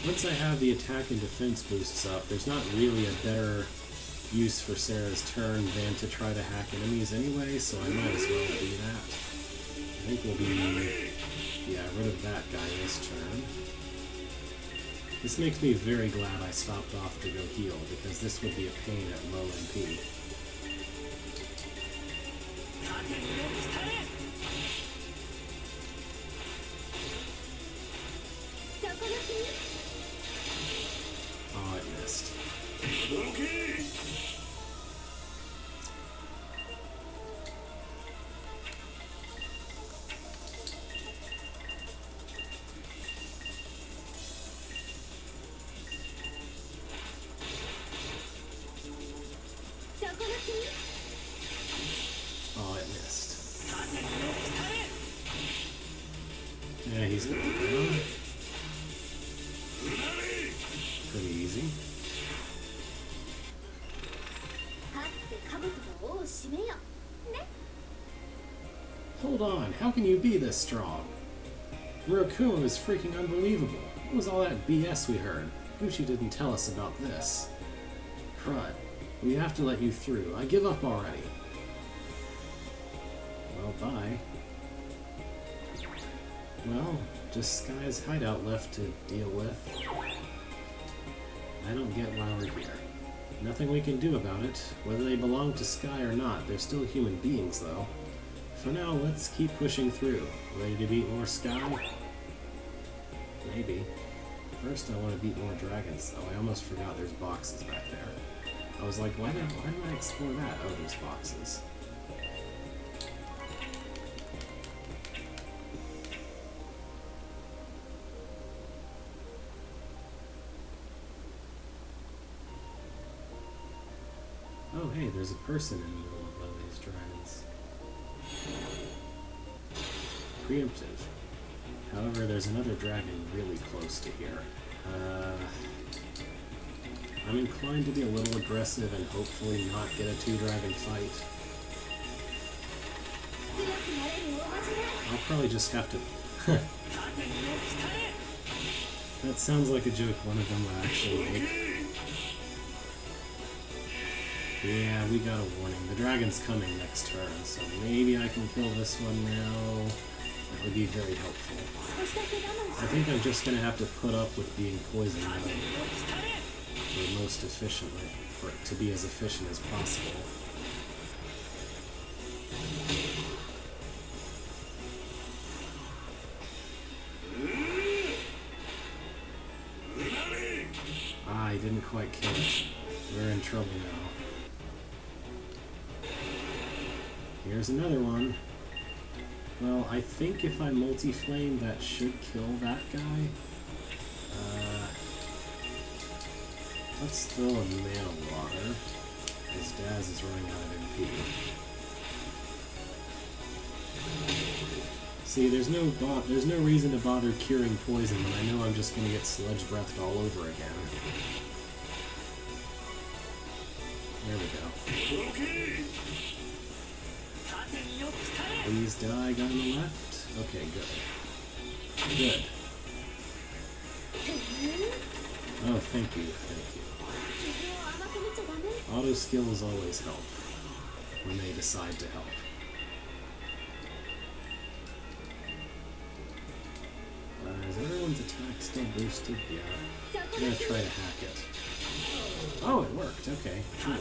Once I have the attack and defense boosts up, there's not really a better use for Sarah's turn than to try to hack enemies anyway, so I might as well do that. I think we'll be, rid of that guy this turn. This makes me very glad I stopped off to go heal, because this would be a pain at low MP. Oh, it missed. Oh, it missed. Yeah, he's gonna be down. Pretty easy. Hold on, how can you be this strong? Murakumo is freaking unbelievable. What was all that BS we heard? Gucci didn't tell us about this. Crud. We have to let you through. I give up already. Well, bye. Well, just Sky's hideout left to deal with. I don't get why we're here. Nothing we can do about it. Whether they belong to Sky or not, they're still human beings, though. For now, let's keep pushing through. Ready to beat more Sky? Maybe. First, I want to beat more dragons, though. I almost forgot there's boxes back there. I was like, why didn't I explore that? Oh, there's boxes. Oh, hey, there's a person in the middle of one of these dragons. Preemptive. However, there's another dragon really close to here. I'm inclined to be a little aggressive and hopefully not get a 2-dragon fight. I'll probably just have to... That sounds like a joke one of them would actually make. Yeah, we got a warning. The dragon's coming next turn, so maybe I can kill this one now. That would be very helpful. I think I'm just going to have to put up with being poisoned for most efficiently, for it to be as efficient as possible. Ah, I didn't quite kill it. We're in trouble now. Here's another one. Well, I think if I multi-flame, that should kill that guy. Let's throw a mana water, as Daz is running out of MP. See, there's no reason to bother curing poison when I know I'm just going to get sludge breathed all over again. There we go. Please die, guy on the left. Okay, good. Good. Oh, thank you, thank you. Auto skills always help when they decide to help. Is everyone's attack still boosted? Yeah. I'm gonna try to hack it. Oh, it worked. Okay, cool.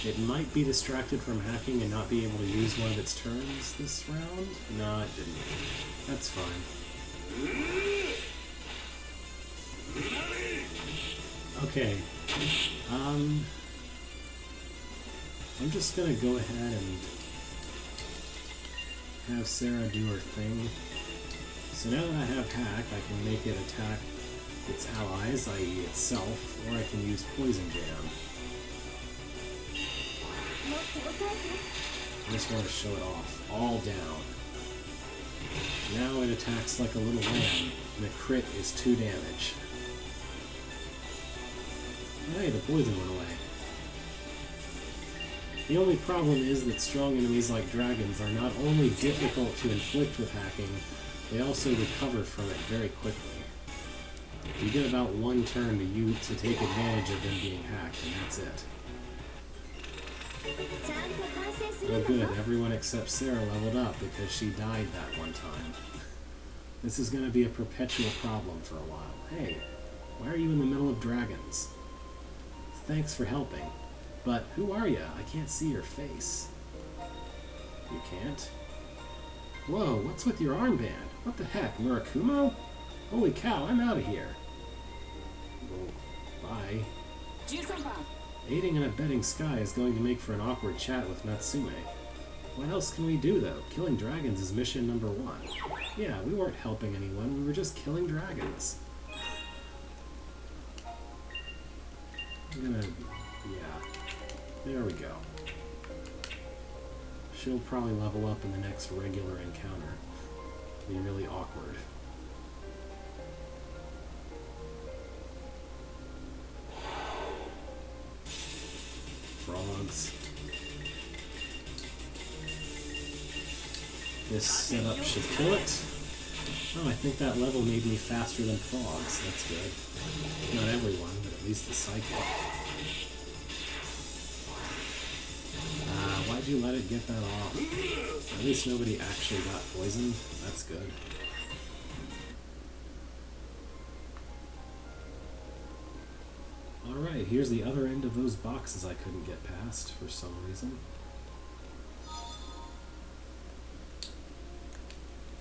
It might be distracted from hacking and not be able to use one of its turns this round? No, it didn't. That's fine. Okay. I'm just gonna go ahead and have Sarah do her thing. So now that I have hack, I can make it attack its allies, i.e. itself, or I can use Poison Jam. I just want to show it off. All down. Now it attacks like a little lamb, and a crit is 2 damage. Hey, the poison went away. The only problem is that strong enemies like dragons are not only difficult to inflict with hacking, they also recover from it very quickly. You get about 1 turn to take advantage of them being hacked, and that's it. Oh good, everyone except Sarah leveled up because she died that one time. This is going to be a perpetual problem for a while. Hey, why are you in the middle of dragons? Thanks for helping. But who are you? I can't see your face. You can't? Whoa, what's with your armband? What the heck, Murakumo? Holy cow, I'm out of here. Well, bye. Aiding and abetting Sky is going to make for an awkward chat with Natsume. What else can we do, though? Killing dragons is mission number 1. Yeah, we weren't helping anyone, we were just killing dragons. I'm gonna... yeah. There we go. She'll probably level up in the next regular encounter. Be really awkward. Frogs. This setup should kill it. Oh, I think that level made me faster than frogs. That's good. Not everyone, but at least the psychic. Why'd you let it get that off? At least nobody actually got poisoned. That's good. Alright, here's the other end of those boxes I couldn't get past for some reason.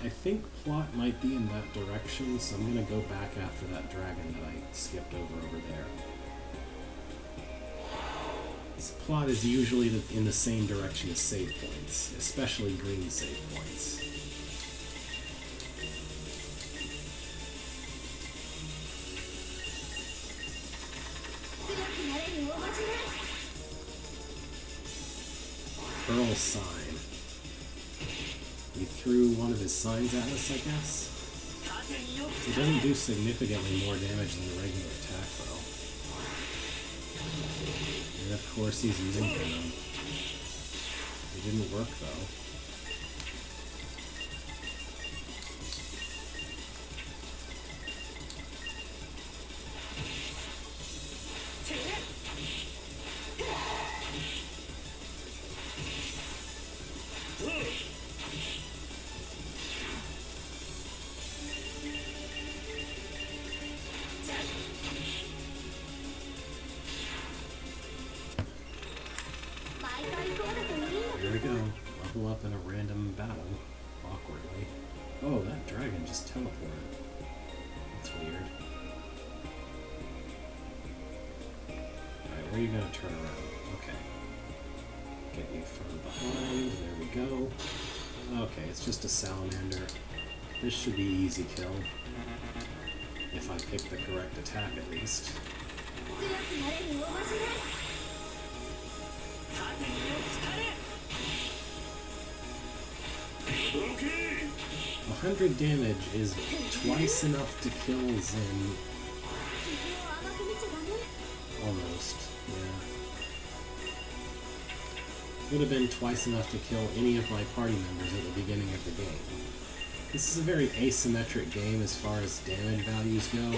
I think plot might be in that direction, so I'm going to go back after that dragon that I skipped over there. This plot is usually in the same direction as save points, especially green save points. Pearl sign. He threw one of his signs at us, I guess. It doesn't do significantly more damage than the regular attack, though. And of course he's using venom. It didn't work, though. Here we go. Level up in a random battle. Awkwardly. Oh, that dragon just teleported. That's weird. Alright, where are you gonna turn around? Okay. Get you from behind. There we go. Okay, it's just a salamander. This should be easy kill. If I pick the correct attack, at least. 100 damage is twice enough to kill Zen. Almost, yeah. Would have been twice enough to kill any of my party members at the beginning of the game. This is a very asymmetric game as far as damage values go.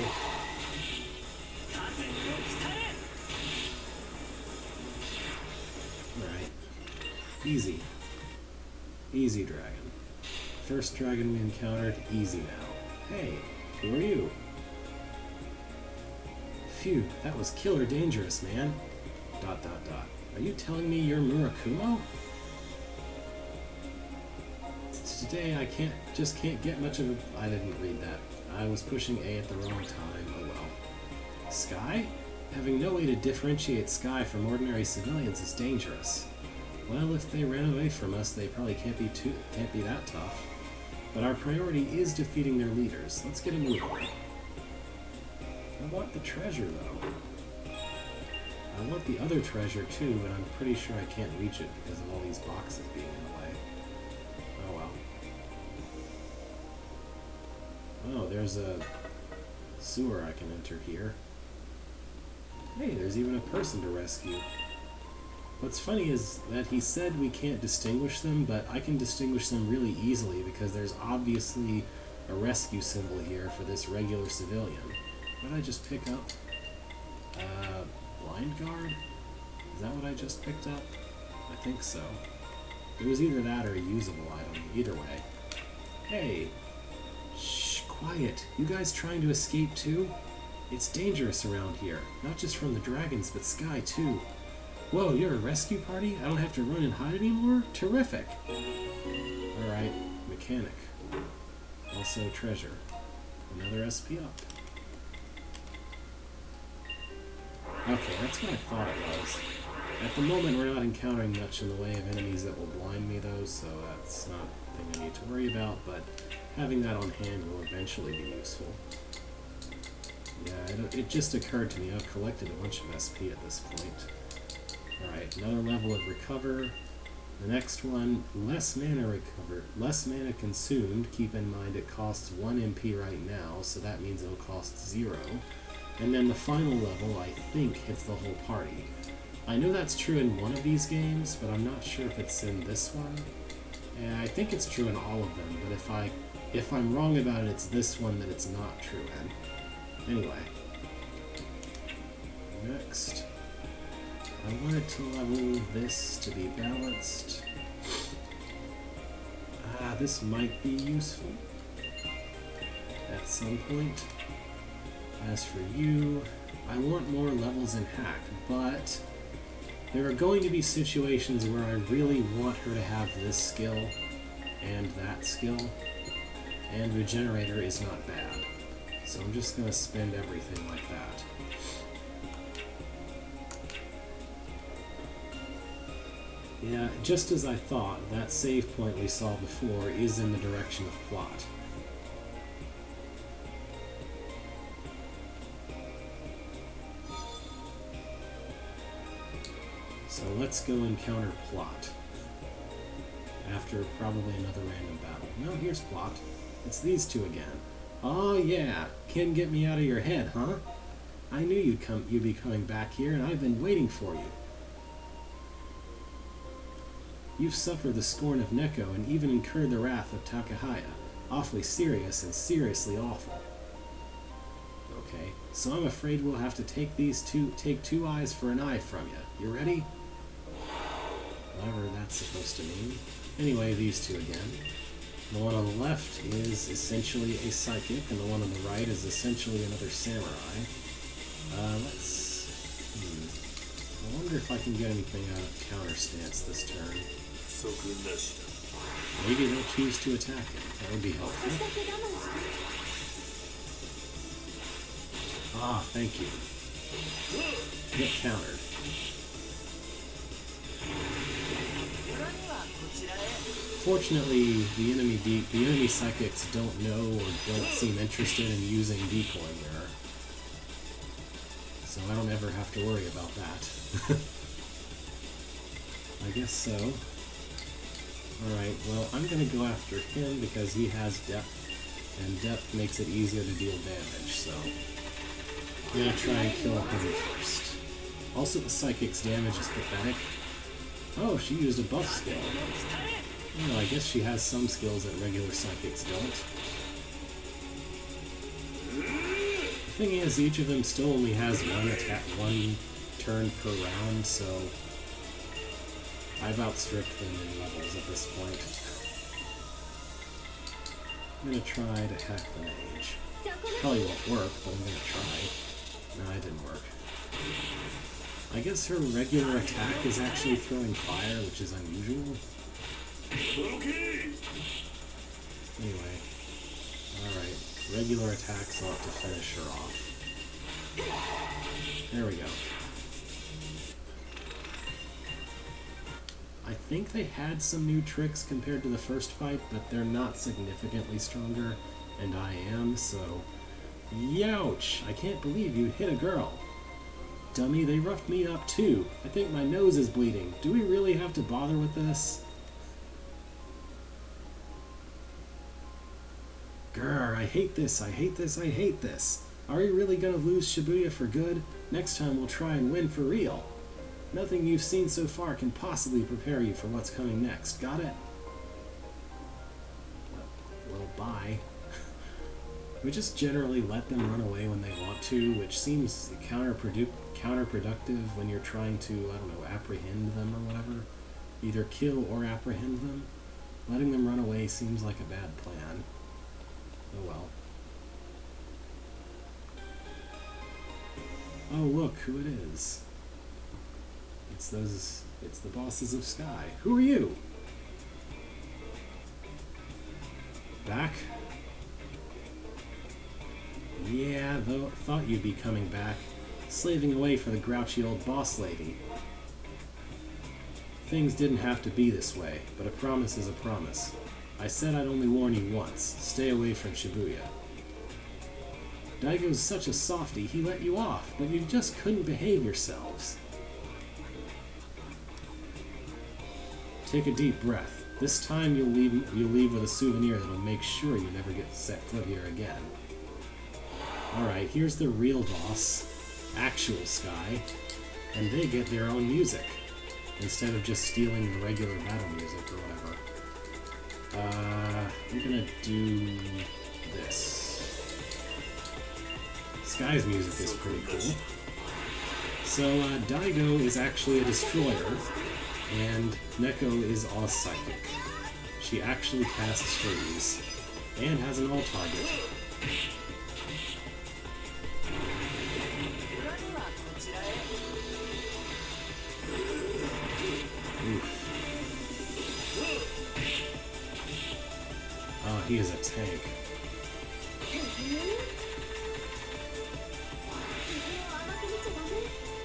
Alright. Easy. Easy dragon. First dragon we encountered, easy now. Hey, who are you? Phew, that was killer dangerous, man. ... Are you telling me you're Murakumo? Today I just can't get much of a... I didn't read that. I was pushing A at the wrong time, oh well. Sky? Having no way to differentiate Sky from ordinary civilians is dangerous. Well, if they ran away from us, they probably can't be that tough. But our priority is defeating their leaders. Let's get a move on. I want the treasure, though. I want the other treasure, too, and I'm pretty sure I can't reach it because of all these boxes being in the way. Oh, well. Oh, there's a sewer I can enter here. Hey, there's even a person to rescue. What's funny is that he said we can't distinguish them, but I can distinguish them really easily because there's obviously a rescue symbol here for this regular civilian. What did I just pick up? Blind guard? Is that what I just picked up? I think so. It was either that or a usable item. Either way. Hey! Shh, quiet. You guys trying to escape too? It's dangerous around here. Not just from the dragons, but Sky too. Whoa, you're a rescue party? I don't have to run and hide anymore? Terrific! Alright, mechanic. Also treasure. Another SP up. Okay, that's what I thought it was. At the moment, we're not encountering much in the way of enemies that will blind me, though, so that's not a thing I need to worry about, but having that on hand will eventually be useful. Yeah, it just occurred to me I've collected a bunch of SP at this point. Alright, another level of recover. The next one, less mana recovered, less mana consumed. Keep in mind it costs 1 MP right now, so that means it'll cost 0. And then the final level, I think, hits the whole party. I know that's true in one of these games, but I'm not sure if it's in this one. And I think it's true in all of them, but if I'm wrong about it, it's this one that it's not true in. Anyway. Next. I wanted to level this to be balanced. This might be useful at some point. As for you, I want more levels in Hack, but there are going to be situations where I really want her to have this skill and that skill, and Regenerator is not bad. So I'm just going to spend everything like that. Yeah, just as I thought, that save point we saw before is in the direction of plot. So let's go encounter plot. After probably another random battle. No, here's plot. It's these two again. Oh yeah, can get me out of your head, huh? I knew you'd be coming back here, and I've been waiting for you. You've suffered the scorn of Neko and even incurred the wrath of Takahaya. Awfully serious and seriously awful. Okay, so I'm afraid we'll have to take two eyes for an eye from you. You ready? Whatever that's supposed to mean. Anyway, these two again. The one on the left is essentially a psychic, and the one on the right is essentially another samurai. I wonder if I can get anything out of counter stance this turn. Maybe they'll choose to attack him. That would be helpful. Ah, thank you. Get countered. Fortunately, the enemy psychics don't know or don't seem interested in using decoy mirror, so I don't ever have to worry about that. I guess so. Alright, well, I'm going to go after him because he has depth, and depth makes it easier to deal damage, so I'm going to try and kill him first. Also, the psychic's damage is pathetic. Oh, she used a buff skill. Well, I guess she has some skills that regular psychics don't. The thing is, each of them still only has one turn per round, so I've outstripped them in levels at this point. I'm going to try to hack the mage. Probably won't work, but I'm going to try. No, it didn't work. I guess her regular attack is actually throwing fire, which is unusual. Anyway, alright. Regular attacks ought to finish her off. There we go. I think they had some new tricks compared to the first fight, but they're not significantly stronger, and I am, so... Youch! I can't believe you'd hit a girl. Dummy, they roughed me up too. I think my nose is bleeding. Do we really have to bother with this? Grr, I hate this, I hate this, I hate this. Are we really gonna lose Shibuya for good? Next time we'll try and win for real. Nothing you've seen so far can possibly prepare you for what's coming next. Got it? Well, bye. We just generally let them run away when they want to, which seems counterproductive when you're trying to, I don't know, apprehend them or whatever. Either kill or apprehend them. Letting them run away seems like a bad plan. Oh well. Oh look, who it is. It's the bosses of Sky. Who are you? Back? Yeah, thought you'd be coming back. Slaving away for the grouchy old boss lady. Things didn't have to be this way, but a promise is a promise. I said I'd only warn you once. Stay away from Shibuya. Daigo's such a softie, he let you off, but you just couldn't behave yourselves. Take a deep breath. This time you'll leave with a souvenir that'll make sure you never get set foot here again. Alright, here's the real boss, actual Sky, and they get their own music, instead of just stealing the regular battle music or whatever. I'm gonna do this. Sky's music is pretty cool. So, Daigo is actually a destroyer, and Neko is all psychic. She actually casts freeze, and has an all target. Oh, he is a tank.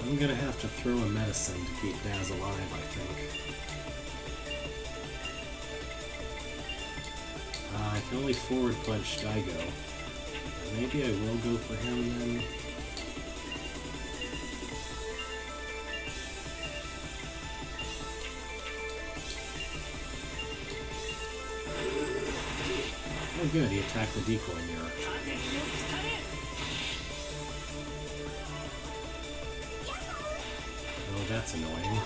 I'm gonna have to throw a medicine to keep Daz alive, I think. I can only forward punch Daigo. Maybe I will go for him then. Oh good, he attacked the decoy mirror. Oh, that's annoying.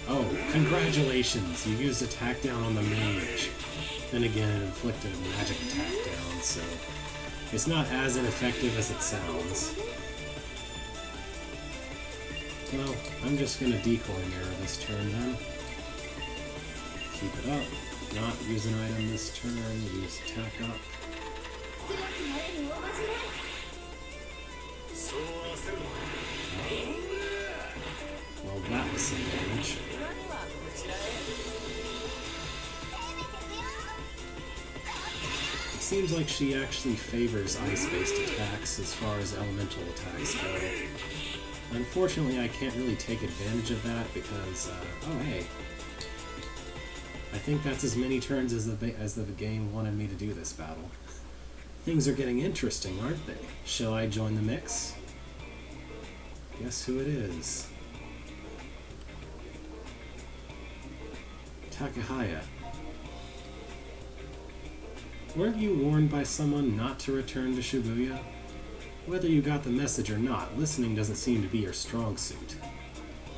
Oh, congratulations! You used attack down on the mage. Then again, it inflicted a magic attack down, so it's not as ineffective as it sounds. Well, I'm just gonna decoy mirror this turn then. Keep it up. Not use an item this turn, use attack up. Well, that was some damage. It seems like she actually favors ice-based attacks as far as elemental attacks go. Unfortunately, I can't really take advantage of that because, oh hey. I think that's as many turns as the game wanted me to do this battle. Things are getting interesting, aren't they? Shall I join the mix? Guess who it is? Takahaya. Weren't you warned by someone not to return to Shibuya? Whether you got the message or not, listening doesn't seem to be your strong suit.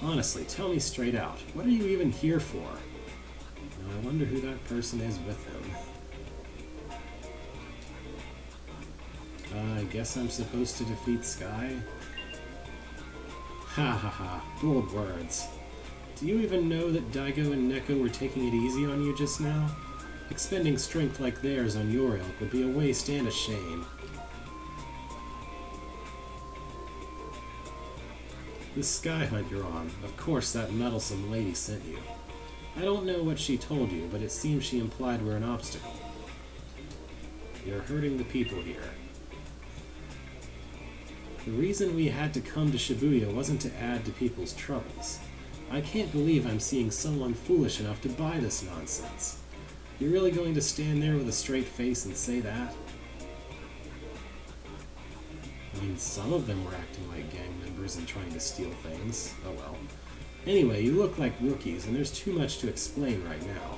Honestly, tell me straight out, what are you even here for? Now, I wonder who that person is with him. I guess I'm supposed to defeat Sky? Ha ha ha, bold words. Do you even know that Daigo and Neko were taking it easy on you just now? Expending strength like theirs on your ilk would be a waste and a shame. This sky hunt you're on, of course that meddlesome lady sent you. I don't know what she told you, but it seems she implied we're an obstacle. You're hurting the people here. The reason we had to come to Shibuya wasn't to add to people's troubles. I can't believe I'm seeing someone foolish enough to buy this nonsense. You're really going to stand there with a straight face and say that? I mean, some of them were acting like gang members and trying to steal things. Oh well. Anyway, you look like rookies, and there's too much to explain right now.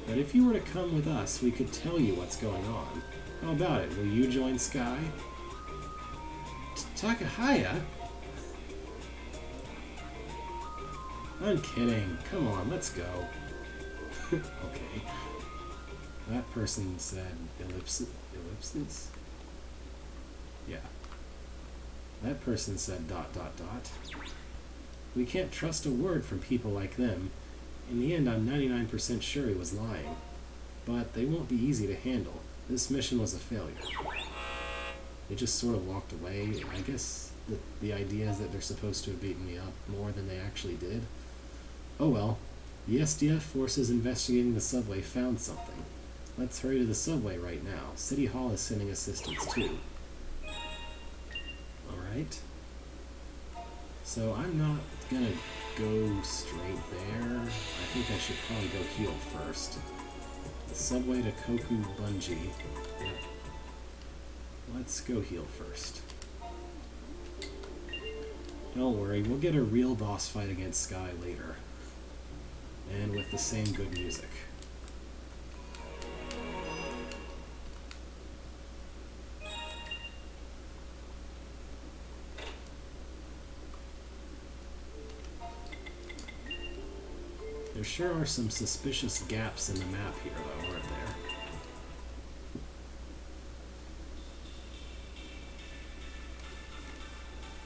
But if you were to come with us, we could tell you what's going on. How about it? Will you join Sky? Takahaya? I'm kidding. Come on, let's go. Okay. That person said ellipses? Yeah. That person said ... We can't trust a word from people like them. In the end, I'm 99% sure he was lying. But they won't be easy to handle. This mission was a failure. They just sort of walked away. I guess the idea is that they're supposed to have beaten me up more than they actually did. Oh well. The SDF forces investigating the subway found something. Let's hurry to the subway right now. City Hall is sending assistance too. Alright. So I'm not gonna go straight there. I think I should probably go heal first. The subway to Koku Bungee. Yep. Let's go heal first. Don't worry, we'll get a real boss fight against Sky later. And with the same good music. There sure are some suspicious gaps in the map here, though, aren't there?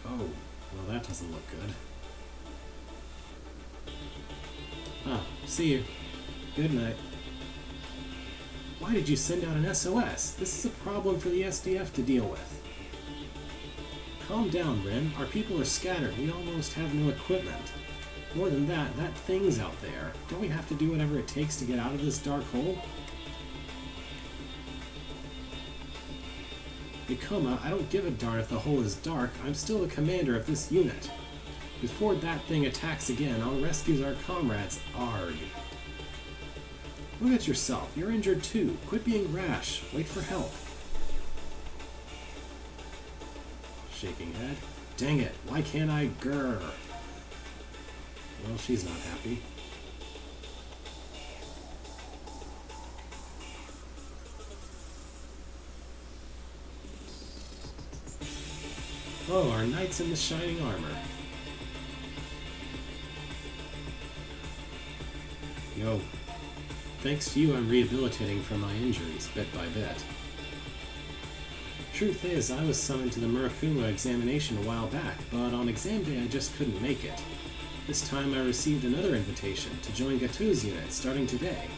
Oh, well that doesn't look good. Ah, see you. Good night. Why did you send out an SOS? This is a problem for the SDF to deal with. Calm down, Ren. Our people are scattered. We almost have no equipment. More than that, that thing's out there. Don't we have to do whatever it takes to get out of this dark hole? Ikoma, I don't give a darn if the hole is dark. I'm still the commander of this unit. Before that thing attacks again, I'll rescue our comrades. Arg. Look at yourself. You're injured too. Quit being rash. Wait for help. Shaking head. Dang it. Why can't I grr? Well, she's not happy. Oh, our knights in the shining armor. Yo. Thanks to you, I'm rehabilitating from my injuries, bit by bit. Truth is, I was summoned to the Murakuma examination a while back, but on exam day I just couldn't make it. This time I received another invitation to join Gato's unit starting today.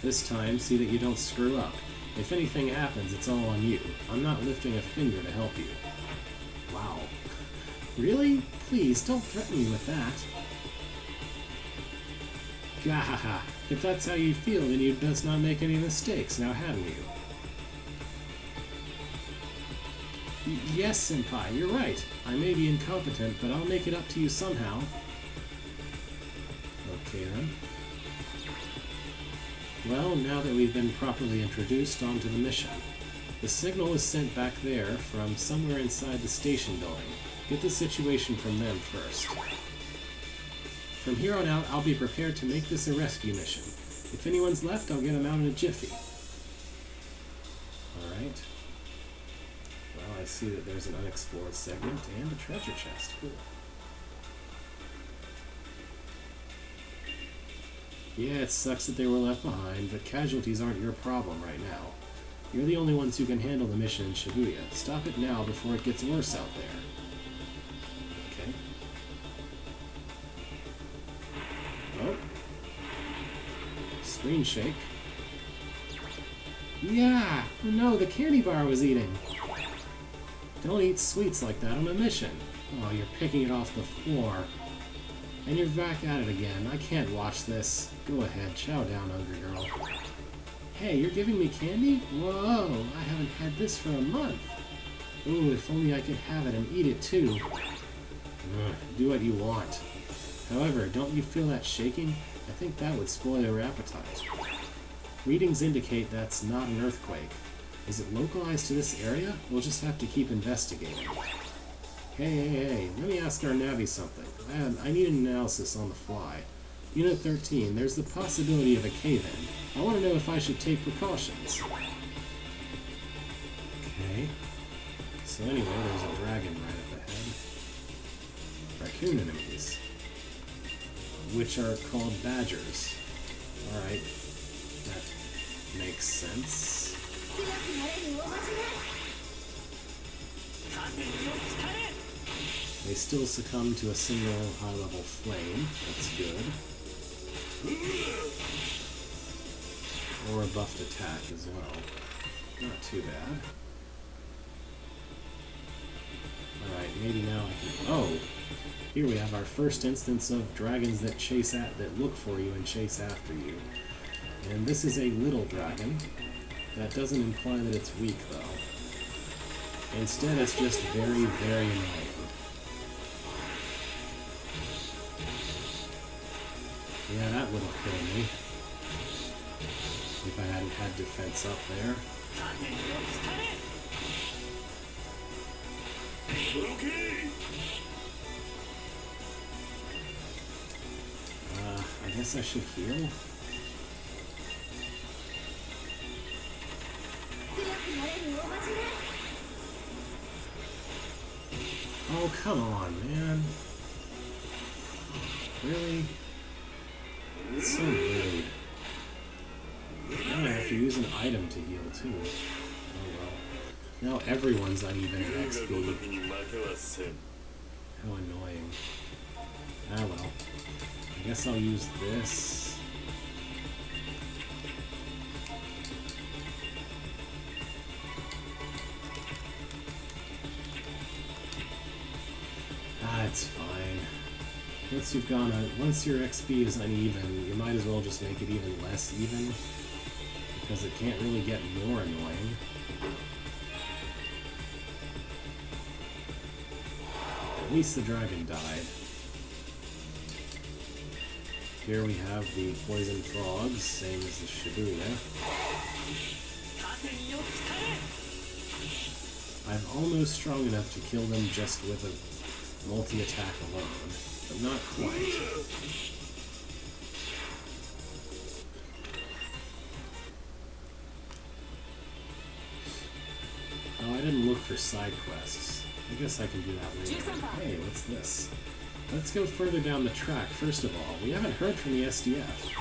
This time, see that you don't screw up. If anything happens, it's all on you. I'm not lifting a finger to help you. Wow. Really? Please, don't threaten me with that. Gahaha. If that's how you feel, then you'd best not make any mistakes, now hadn't you? Yes, Senpai, you're right. I may be incompetent, but I'll make it up to you somehow. Okay then. Well, now that we've been properly introduced, on to the mission. The signal is sent back there from somewhere inside the station building. Get the situation from them first. From here on out, I'll be prepared to make this a rescue mission. If anyone's left, I'll get them out in a jiffy. Alright. Well, I see that there's an unexplored segment and a treasure chest. Cool. Yeah, it sucks that they were left behind, but casualties aren't your problem right now. You're the only ones who can handle the mission in Shibuya. Stop it now before it gets worse out there. Okay. Oh. Screen shake. Yeah! Oh no, the candy bar I was eating! Don't eat sweets like that on a mission. Oh, you're picking it off the floor. And you're back at it again. I can't watch this. Go ahead, chow down, hungry girl. Hey, you're giving me candy? Whoa, I haven't had this for a month. Ooh, if only I could have it and eat it too. Do what you want. However, don't you feel that shaking? I think that would spoil your appetite. Readings indicate that's not an earthquake. Is it localized to this area? We'll just have to keep investigating. Hey, let me ask our Navi something. I need an analysis on the fly. Unit 13, there's the possibility of a cave-in. I want to know if I should take precautions. Okay. So anyway, there's a dragon right up ahead. Raccoon enemies. Which are called badgers. Alright. That makes sense. They still succumb to a single high-level flame. That's good. Or a buffed attack as well. Not too bad. Alright, maybe now I can... Oh! Here we have our first instance of dragons that look for you and chase after you. And this is a little dragon. That doesn't imply that it's weak, though. Instead, it's just very, very annoying. Yeah, that would have killed me. If I hadn't had defense up there. I guess I should heal. Oh, come on, man. Really? It's so rude. Now I have to use an item to heal, too. Oh well. Now everyone's uneven in XP. How annoying. Ah well. I guess I'll use this. It's fine. Once your XP is uneven, you might as well just make it even less even, because it can't really get more annoying. At least the dragon died. Here we have the poison frogs, same as the Shibuya. I'm almost strong enough to kill them just with a multi-attack alone, but not quite. Oh, I didn't look for side quests. I guess I can do that later. Hey, what's this? Let's go further down the track. First of all, we haven't heard from the SDF.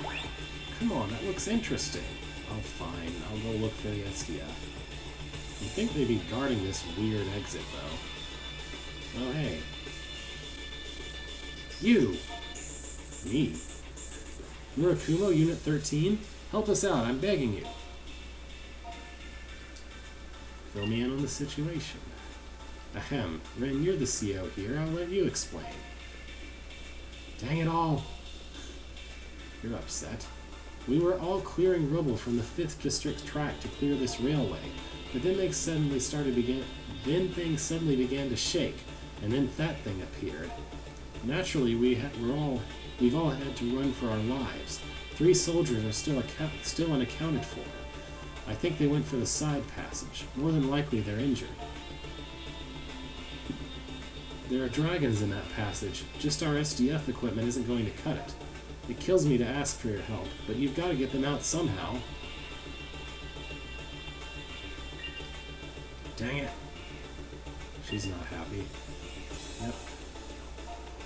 Come on, that looks interesting. Oh, fine. I'll go look for the SDF. You'd think they'd be guarding this weird exit, though. Oh, hey. You! Me? Murakumo, Unit 13? Help us out, I'm begging you. Fill me in on the situation. Ahem. Ren, you're the CO here, I'll let you explain. Dang it all! You're upset. We were all clearing rubble from the 5th District track to clear this railway, but then things suddenly began to shake, and then that thing appeared. Naturally, we've all had to run for our lives. 3 soldiers are still unaccounted for. I think they went for the side passage. More than likely, they're injured. There are dragons in that passage. Just our SDF equipment isn't going to cut it. It kills me to ask for your help, but you've got to get them out somehow. Dang it. She's not happy. Yep.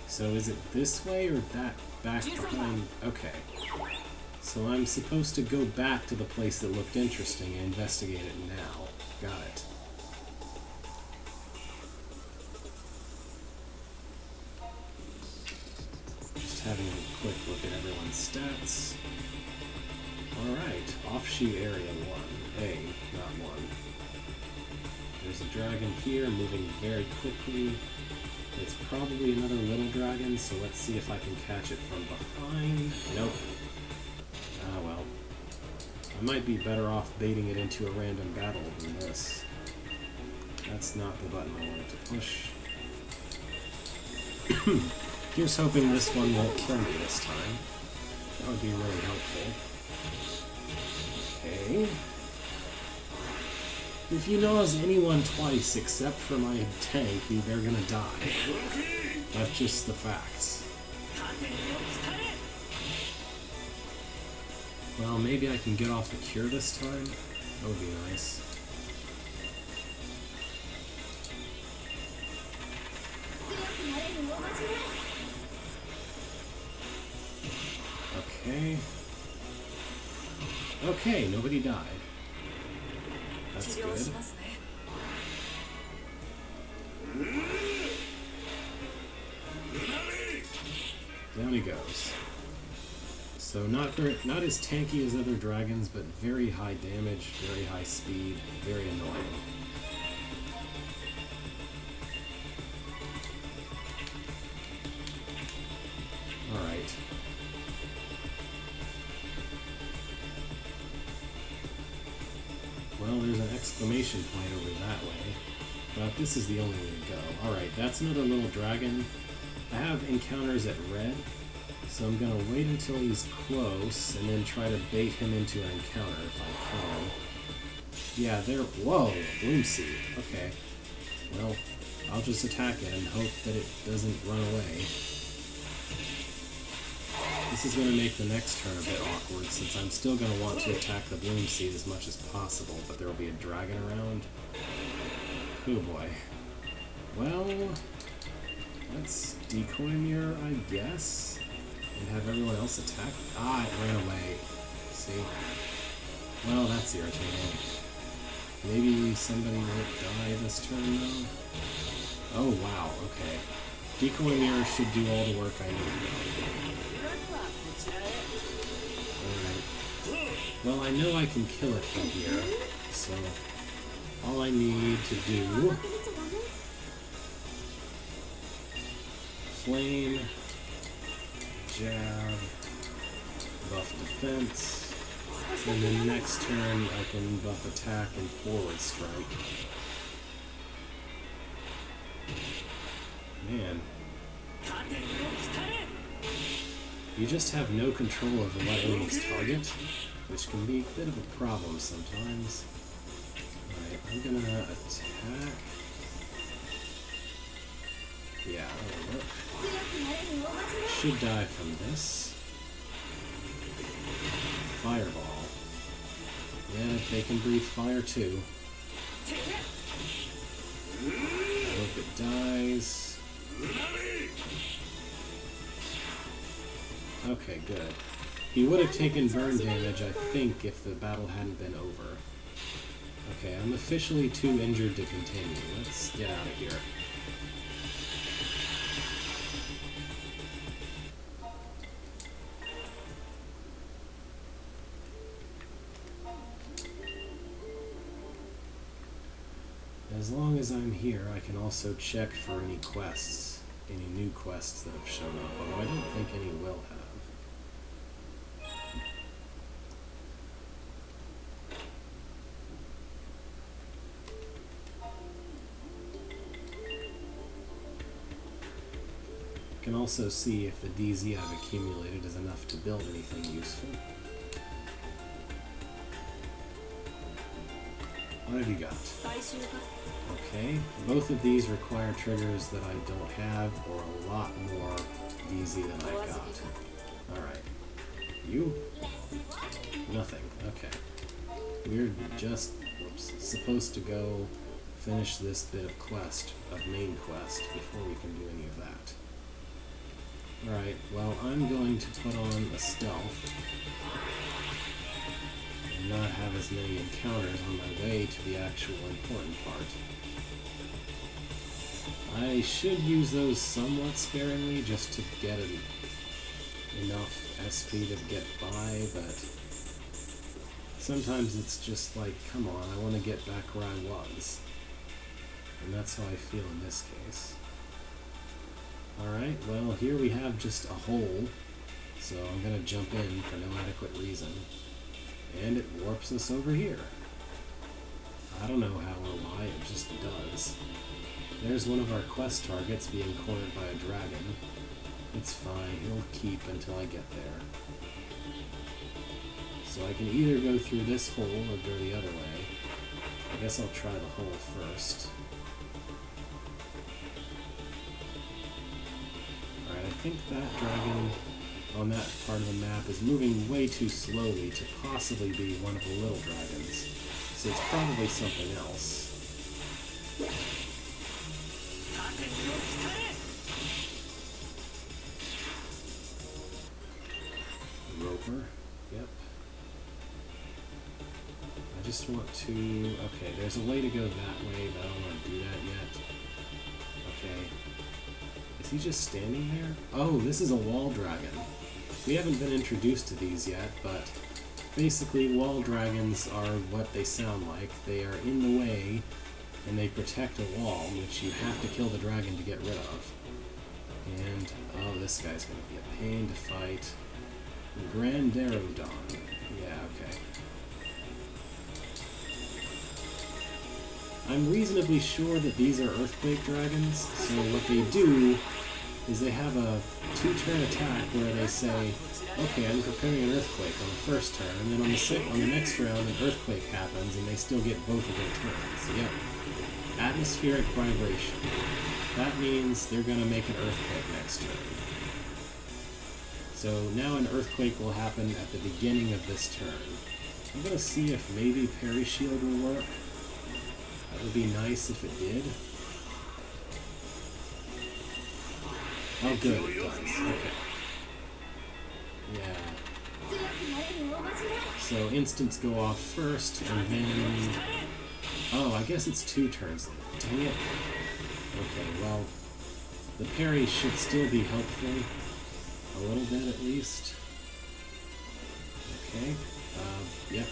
So is it this way or that back behind? Okay. So I'm supposed to go back to the place that looked interesting and investigate it now. Got it. Just having a quick look at everyone's stats. Alright, offshoot area 1. Not 1. There's a dragon here moving very quickly. It's probably another little dragon, so let's see if I can catch it from behind. Nope. Ah, well. I might be better off baiting it into a random battle than this. That's not the button I wanted to push. Here's hoping this one won't kill me this time. That would be really helpful. Okay. If you nose anyone twice except for my tank, they're gonna die. That's just the facts. Well, maybe I can get off the cure this time. That would be nice. Okay. Okay, nobody died. That's good. Down he goes. So not as tanky as other dragons, but very high damage, very high speed, very annoying. Alright. Well, there's an exclamation point over that way, but this is the only way to go. Alright, that's another little dragon. I have encounters at red, so I'm going to wait until he's close and then try to bait him into an encounter if I can. Yeah, there. Whoa, Bloom Seed. Okay. Well, I'll just attack it and hope that it doesn't run away. This is going to make the next turn a bit awkward, since I'm still going to want to attack the Bloom Seed as much as possible, but there will be a dragon around. Oh boy. Well, let's decoy mirror, I guess, and have everyone else attack. Ah, it ran away. See? Well, that's irritating. Maybe somebody won't die this turn, though? Oh, wow, okay. Decoy mirror should do all the work I need. Alright. Well, I know I can kill it from here, so all I need to do... Flame, jab, buff defense, and then next turn I can buff attack and forward strike. Man. You just have no control over what enemies target, which can be a bit of a problem sometimes. Alright, I'm gonna attack. Yeah, that'll work. Should die from this. Fireball. Yeah, they can breathe fire too. I hope it dies. Okay, good. He would have taken burn damage, I think, if the battle hadn't been over. Okay, I'm officially too injured to continue. Let's get out of here. As long as I'm here, I can also check for any quests, any new quests that have shown up, although I don't think any will have. I can also see if the DZ I've accumulated is enough to build anything useful. What have you got? Okay, both of these require triggers that I don't have, or a lot more DZ than I got. Alright. You? Nothing. Okay. We're just supposed to go finish this bit of quest, of main quest, before we can do any of that. Alright, well, I'm going to put on a stealth and not have as many encounters on my way to the actual important part. I should use those somewhat sparingly just to get enough SP to get by, but sometimes it's just like, come on, I want to get back where I was. And that's how I feel in this case. Alright, well, here we have just a hole, so I'm going to jump in for no adequate reason. And it warps us over here. I don't know how or why, it just does. There's one of our quest targets being cornered by a dragon. It's fine, he'll keep until I get there. So I can either go through this hole or go the other way. I guess I'll try the hole first. Alright, I think that dragon on that part of the map is moving way too slowly to possibly be one of the little dragons. So it's probably something else. Roper, yep. I just want to... Okay, there's a way to go that way, but I don't want to do that yet. Okay. Is he just standing there? Oh, this is a wall dragon. We haven't been introduced to these yet, but basically wall dragons are what they sound like. They are in the way, and they protect a wall, which you have to kill the dragon to get rid of. And, oh, this guy's going to be a pain to fight. Grandarodon. Yeah, okay. I'm reasonably sure that these are earthquake dragons, so what they do is they have a 2-turn attack where they say, okay, I'm preparing an earthquake on the first turn, and then on the next round an earthquake happens and they still get both of their turns. Yep. Atmospheric vibration. That means they're going to make an earthquake next turn. So now an earthquake will happen at the beginning of this turn. I'm going to see if maybe Parry Shield will work. That would be nice if it did. Oh good, it does. Okay. Yeah. So instants go off first, and then... Oh, I guess it's 2 turns. Dang it. Okay, well, the parry should still be helpful. A little bit, at least. Okay. Yep.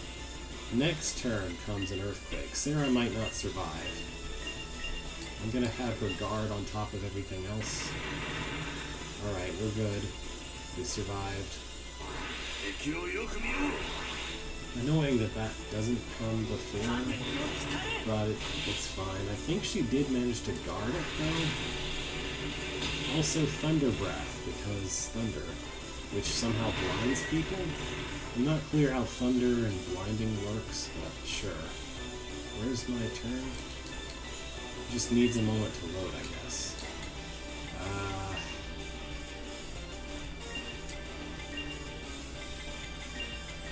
Next turn comes an earthquake. Sarah might not survive. I'm gonna have her guard on top of everything else. Alright, we're good. We survived. Annoying that that doesn't come before, but it's fine. I think she did manage to guard it, though. Also Thunder Breath, because thunder, which somehow blinds people. I'm not clear how thunder and blinding works, but sure. Where's my turn? Just needs a moment to load, I guess.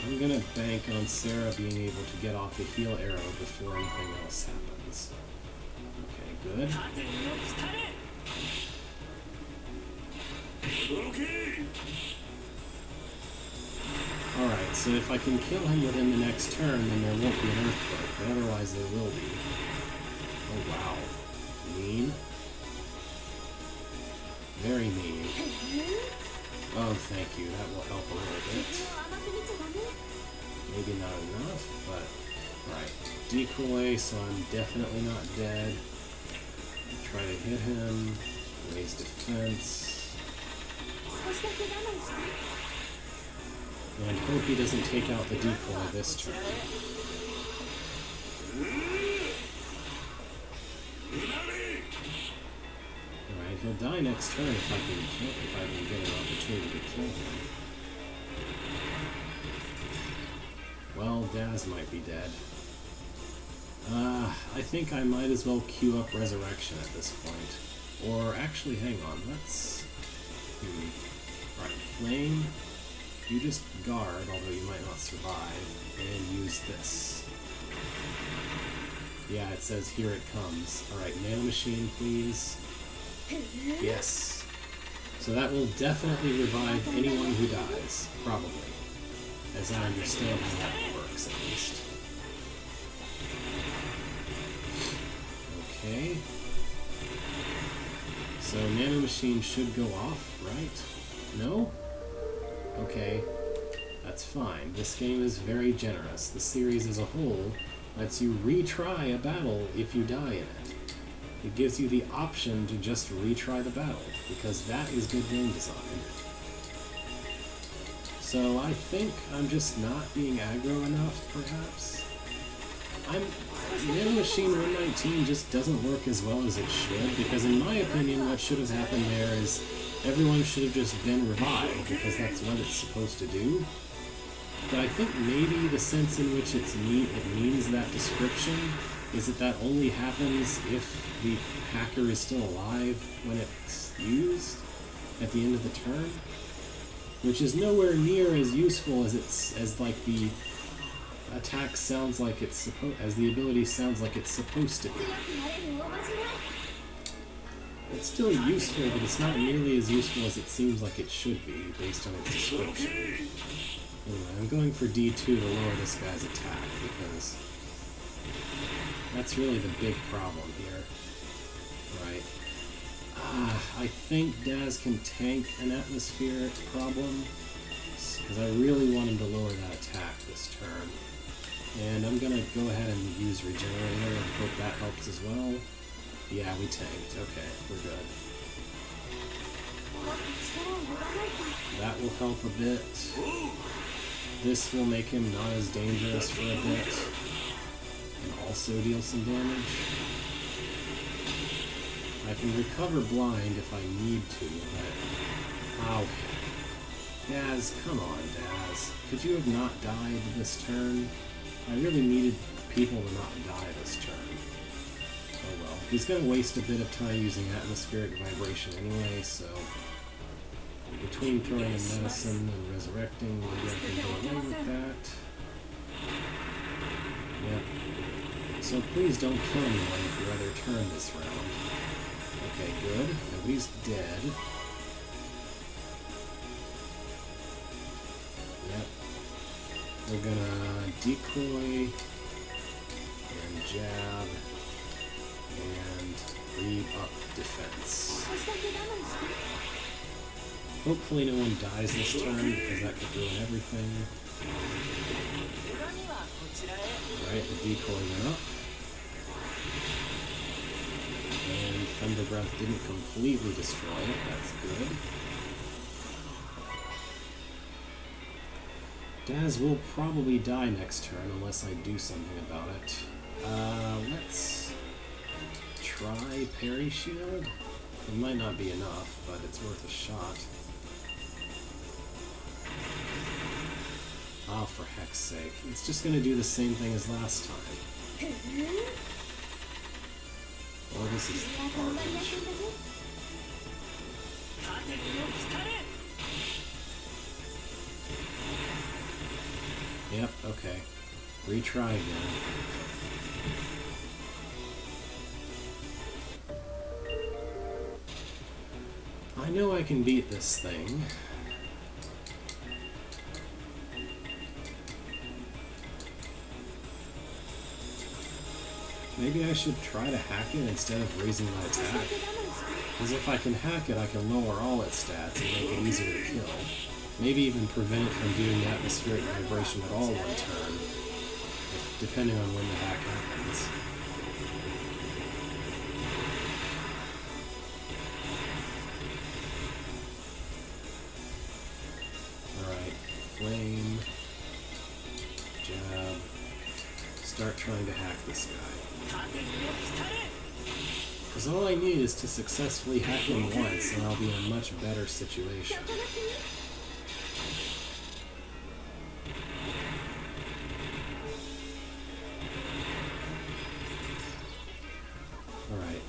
I'm gonna bank on Sarah being able to get off a heal arrow before anything else happens. Okay, good. Alright, so if I can kill him within the next turn, then there won't be an earthquake, but otherwise there will be. Oh wow. Mean. Very mean. Oh, thank you. That will help a little bit. Maybe not enough, but... Alright. Decoy, so I'm definitely not dead. Try to hit him. Raise defense. And hope he doesn't take out the decoy this turn. Alright, he'll die next turn if I can get an opportunity to kill him. Well, Daz might be dead. I think I might as well queue up Resurrection at this point. Or actually, hang on, let's... Alright, Flame. You just guard, although you might not survive, and use this. Yeah, it says here it comes. Alright, Nanomachine, please. Yes. So that will definitely revive anyone who dies, probably. As I understand how that works, at least. Okay. So Nanomachine should go off, right? No? Okay, that's fine. This game is very generous. The series as a whole lets you retry a battle if you die in it. It gives you the option to just retry the battle, because that is good game design. So I think I'm just not being aggro enough, perhaps? Nanomachine 119 just doesn't work as well as it should, because in my opinion what should have happened there is everyone should have just been revived, because that's what it's supposed to do. But I think maybe the sense in which it means that description is that only happens if the hacker is still alive when it's used at the end of the turn, which is nowhere near as useful as like the attack sounds like it's supposed, as the ability sounds like it's supposed to be. It's still useful, but it's not nearly as useful as it seems like it should be based on its description. Anyway, I'm going for D2 to lower this guy's attack because that's really the big problem here. Right. I think Daz can tank an atmospheric problem because I really want him to lower that attack this turn. And I'm going to go ahead and use Regenerator and hope that helps as well. Yeah, we tanked. Okay, we're good. That will help a bit. This will make him not as dangerous for a bit. And also deal some damage. I can recover blind if I need to, but... Ow. Daz, come on, Daz. Could you have not died this turn? I really needed people to not die this turn. Oh well. He's going to waste a bit of time using atmospheric vibration anyway, so... Between throwing in medicine and resurrecting, maybe I can go away with that. Yeah. So please don't kill anyone if your other turn this round. Okay, good. Nobody's dead. Yep. We're gonna decoy and jab and re-up defense. Hopefully no one dies this turn because that could ruin everything. Alright, the decoy went up. And Thunder Breath didn't completely destroy it, that's good. Daz will probably die next turn unless I do something about it. Let's try Parry Shield. It might not be enough, but it's worth a shot. Oh, for heck's sake. It's just going to do the same thing as last time. Oh, this is garbage. Yep, okay. Retry again. I know I can beat this thing. Maybe I should try to hack it instead of raising my attack. Because if I can hack it, I can lower all its stats and make it easier to kill. Maybe even prevent it from doing the atmospheric vibration at all one turn, depending on when the hack happens. Alright, flame, jab, start trying to hack this guy. Because all I need is to successfully hack him once and I'll be in a much better situation. Alright.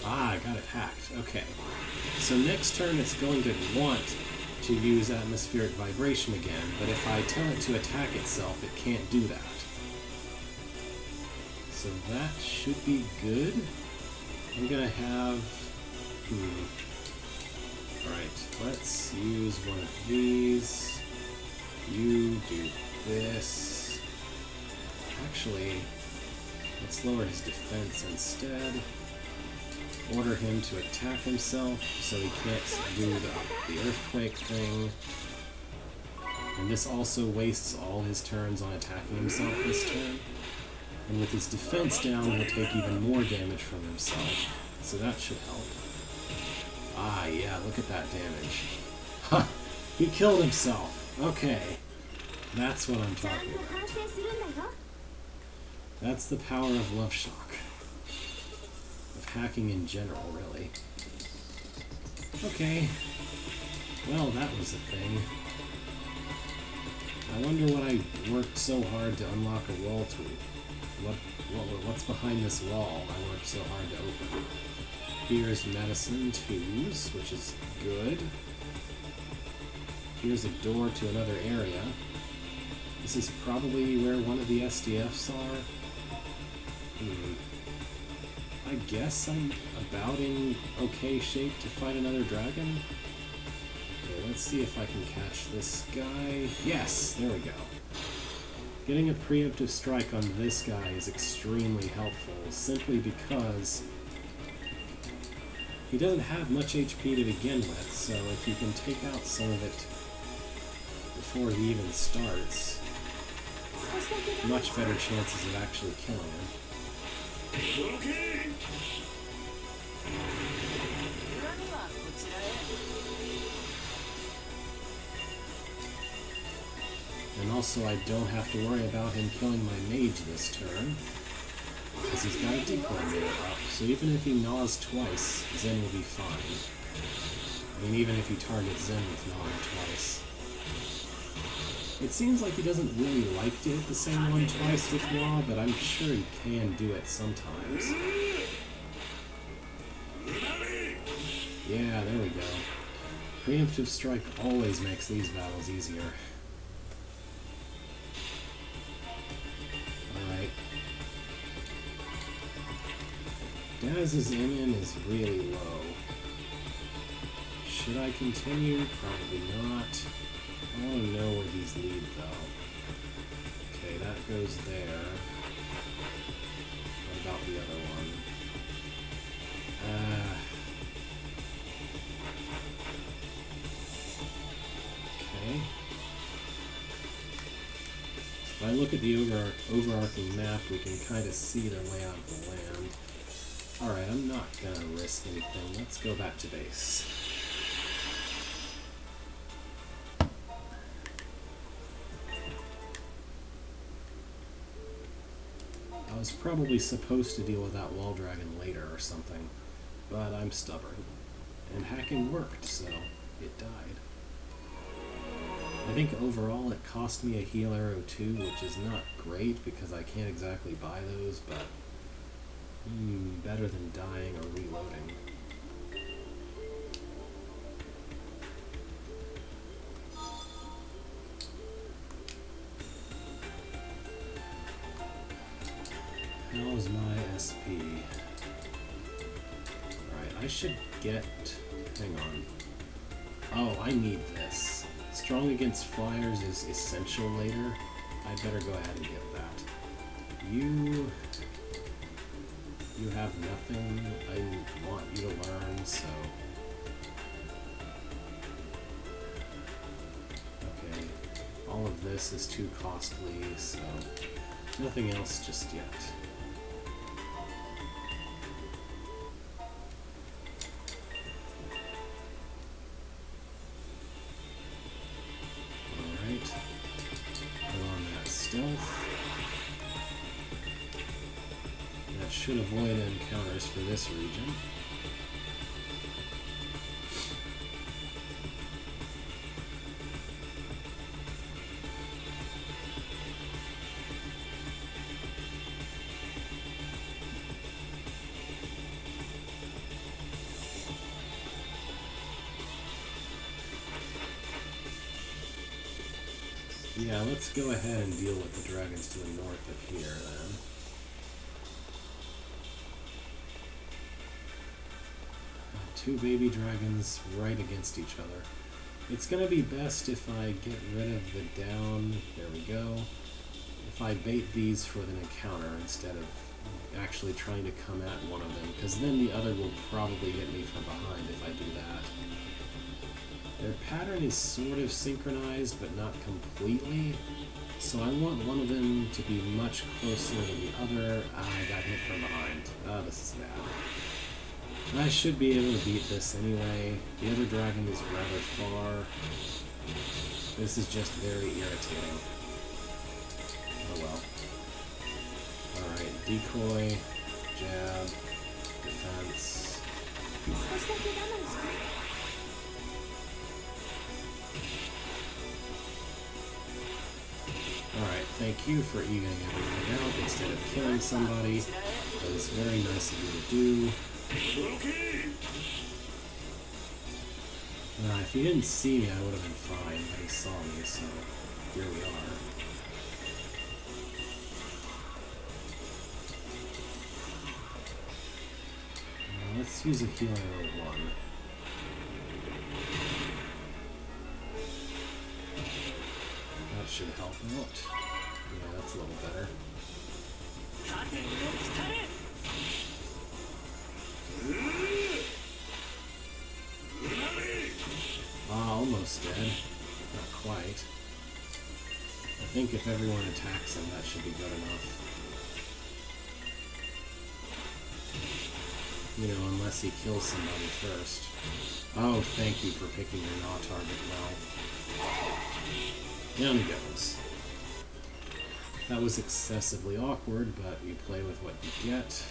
Ah, I got it hacked. Okay. So next turn it's going to want to use atmospheric vibration again, but if I tell it to attack itself, it can't do that. So that should be good. I'm gonna have... Alright, let's use one of these. You do this. Actually, let's lower his defense instead. Order him to attack himself so he can't do the earthquake thing. And this also wastes all his turns on attacking himself this turn. And with his defense down, he'll take even more damage from himself. So that should help. Ah, yeah, look at that damage. Ha! He killed himself. Okay. That's what I'm talking about. That's the power of Love Shock. Of hacking in general, really. Okay. Well, that was a thing. I wonder what I worked so hard to unlock a wall to. What's behind this wall I worked so hard to open? Here's medicine twos, which is good. Here's a door to another area. This is probably where one of the SDFs are. I guess I'm about in okay shape to fight another dragon. Okay, let's see if I can catch this guy. Yes, there we go. Getting a preemptive strike on this guy is extremely helpful, simply because he doesn't have much HP to begin with, so if you can take out some of it before he even starts, much better chances of actually killing him. And also I don't have to worry about him killing my mage this turn, because he's got a decoy meter up, so even if he gnaws twice, Zen will be fine. I mean, even if he targets Zen with gnawing twice. It seems like he doesn't really like to hit the same one twice with Gnaw, but I'm sure he can do it sometimes. Yeah, there we go. Preemptive Strike always makes these battles easier. Alright. Daz's MN is really low. Should I continue? Probably not. I want to know where these lead, though. Okay, that goes there. What about the other one? Okay. So if I look at the overarching map, we can kind of see the layout of the land. Alright, I'm not going to risk anything. Let's go back to base. I was probably supposed to deal with that wall dragon later or something, but I'm stubborn. And hacking worked, so it died. I think overall it cost me a heal arrow too, which is not great because I can't exactly buy those, but better than dying or reloading. How's my SP? Alright, I should get... hang on. Oh, I need this. Strong against flyers is essential later. I better go ahead and get that. You have nothing I want you to learn, so... Okay, all of this is too costly, so... nothing else just yet. Should avoid encounters for this region. Yeah, let's go ahead and deal with the dragons to the north of here then. Two baby dragons right against each other. It's going to be best if I get rid of the down, there we go, if I bait these for an encounter instead of actually trying to come at one of them, because then the other will probably hit me from behind if I do that. Their pattern is sort of synchronized, but not completely. So I want one of them to be much closer than the other. I got hit from behind. Oh, this is bad. I should be able to beat this anyway. The other dragon is rather far. This is just very irritating. Oh well. Alright, decoy, jab, defense. Alright, thank you for evening everything out instead of killing somebody. That is very nice of you to do. If he didn't see me, I would have been fine, but he saw me, so here we are. Let's use a healer of 1. That should help out. Yeah, that's a little better. Almost dead. Not quite. I think if everyone attacks him, that should be good enough. You know, unless he kills somebody first. Oh, thank you for picking your gnaw target well. Down he goes. That was excessively awkward, but you play with what you get.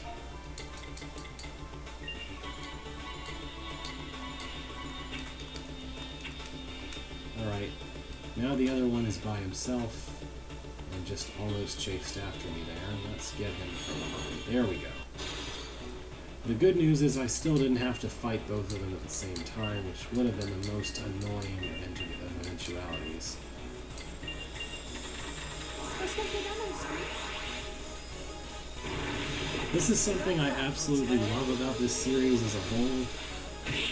Alright, now the other one is by himself and just almost chased after me there. Let's get him from behind. There we go. The good news is I still didn't have to fight both of them at the same time, which would have been the most annoying of eventualities. This is something I absolutely love about this series as a whole.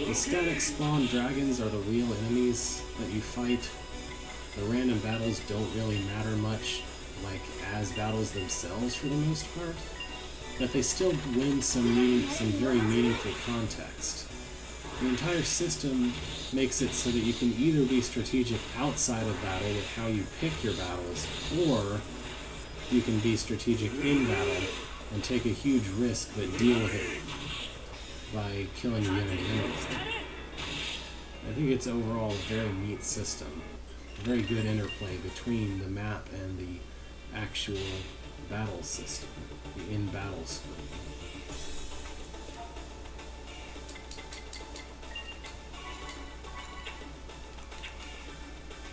The static spawn dragons are the real enemies that you fight. The random battles don't really matter much, like as battles themselves for the most part, but they still win some very meaningful context. The entire system makes it so that you can either be strategic outside of battle with how you pick your battles, or you can be strategic in battle and take a huge risk but deal with it by killing the enemy enemies. I think it's overall a very neat system. A very good interplay between the map and the actual battle system, the in-battle screen.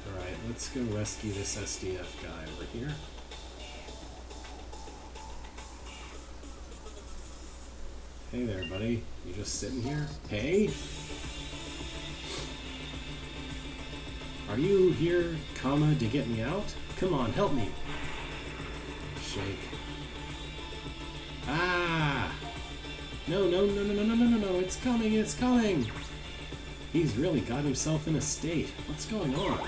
Alright, let's go rescue this SDF guy over here. Hey there, buddy. You just sitting here? Hey? Are you here, comma, to get me out? Come on, help me. Shake. Ah! No, no, no, no, no, no, no, no, no, it's coming, it's coming! He's really got himself in a state. What's going on?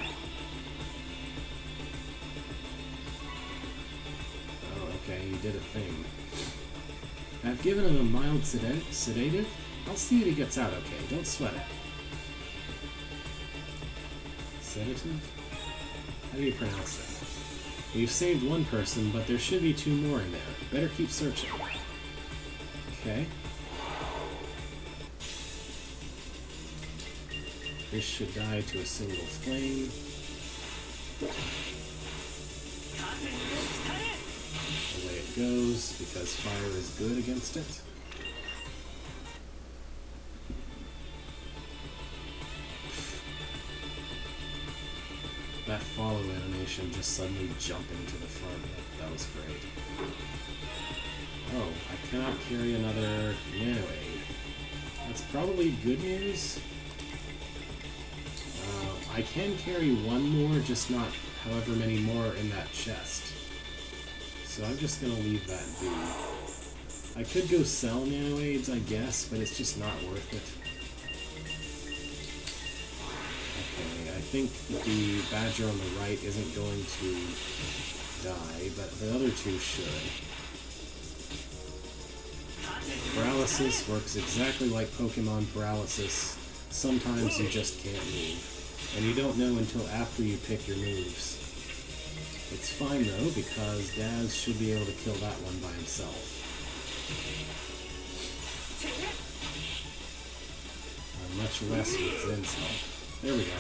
Oh, okay, he did a thing. I've given him a mild sedative. I'll see that he gets out okay. Don't sweat it. Sedative? How do you pronounce that? We've saved one person, but there should be 2 more in there. Better keep searching. Okay. This should die to a single flame. Away it goes, because fire is good against it. That follow animation just suddenly jumping to the front, that was great. Oh, I cannot carry another nano aid. That's probably good news. I can carry 1 more, just not however many more in that chest. So I'm just going to leave that be. I could go sell nano aids, I guess, but it's just not worth it. Okay, I think the badger on the right isn't going to die, but the other 2 should. Paralysis works exactly like Pokemon Paralysis. Sometimes you just can't move. And you don't know until after you pick your moves. It's fine though, because Daz should be able to kill that one by himself. Much less with Zen's help. There we go.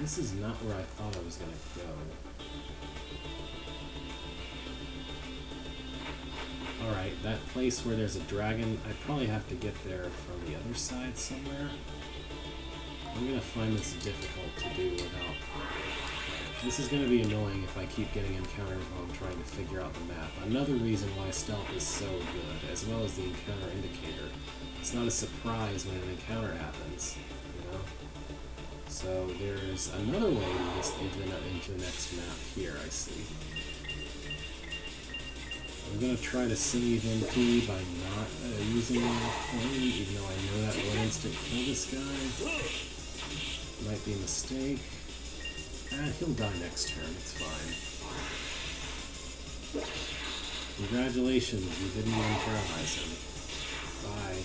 This is not where I thought I was going to go. Alright, that place where there's a dragon, I probably have to get there from the other side somewhere. I'm going to find this difficult to do without... This is going to be annoying if I keep getting encounters while I'm trying to figure out the map. Another reason why stealth is so good, as well as the encounter indicator. It's not a surprise when an encounter happens, you know? So there's another way to get into the next map here, I see. I'm going to try to save MP by not using my flame, even though I know that one instant kill this guy. Might be a mistake. He'll die next turn, it's fine. Congratulations, you didn't even paralyze him. Bye.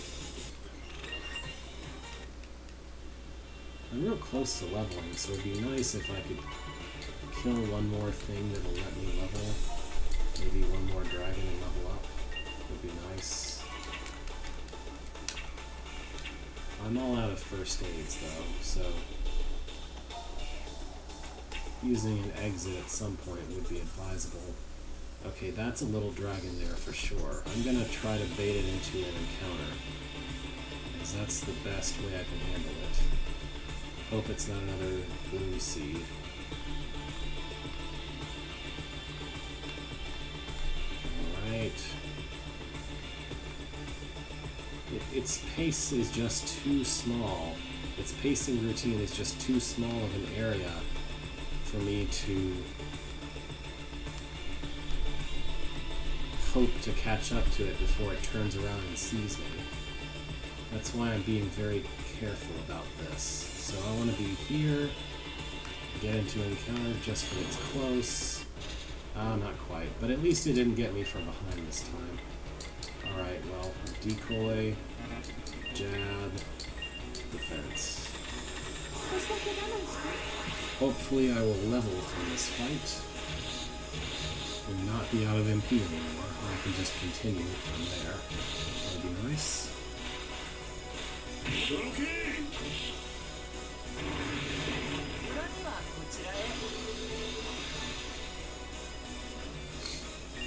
I'm real close to leveling, so it'd be nice if I could kill one more thing that'll let me level. Maybe one more dragon and level up. Would be nice. I'm all out of first aids though, so using an exit at some point would be advisable. Okay, that's a little dragon there for sure. I'm gonna try to bait it into an encounter, because that's the best way I can handle it. Hope it's not another blue seed. Alright. Its pace is just too small. Its pacing routine is just too small of an area for me to hope to catch up to it before it turns around and sees me. That's why I'm being very careful about this. So I want to be here, get into an encounter just when it's close. Not quite, but at least it didn't get me from behind this time. Alright, well, decoy, jab, defense. Hopefully I will level from this fight and not be out of MP anymore. I can just continue from there. That would be nice.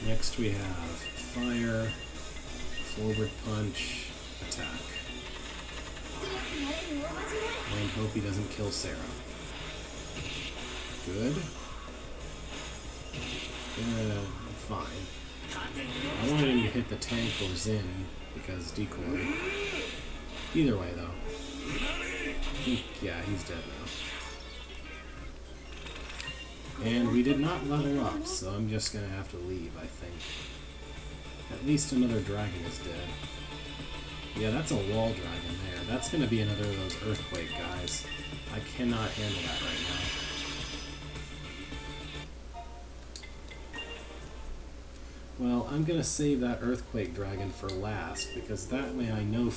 Next we have fire, forward punch, attack. And hope he doesn't kill Sarah. Good. Fine. I wanted him to hit the tank or Zin, because decoy. Either way, though. Yeah, he's dead now. And we did not level up, so I'm just gonna have to leave, I think. At least another dragon is dead. Yeah, that's a wall dragon there. That's gonna be another of those earthquake guys. I cannot handle that right now. Well, I'm gonna save that earthquake dragon for last, because that way I can know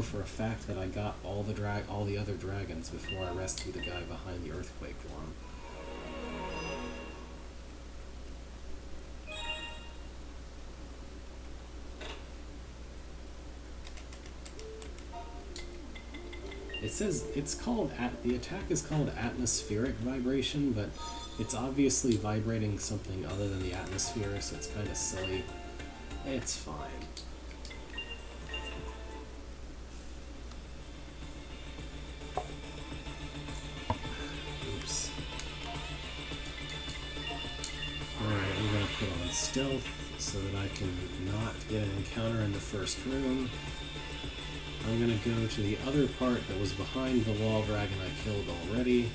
for a fact that I got all the other dragons before I rescue the guy behind the earthquake one. It says the attack is called atmospheric vibration, but it's obviously vibrating something other than the atmosphere, so it's kind of silly. It's fine. Oops. Alright, I'm going to put on stealth so that I can not get an encounter in the first room. I'm going to go to the other part that was behind the wall dragon I killed already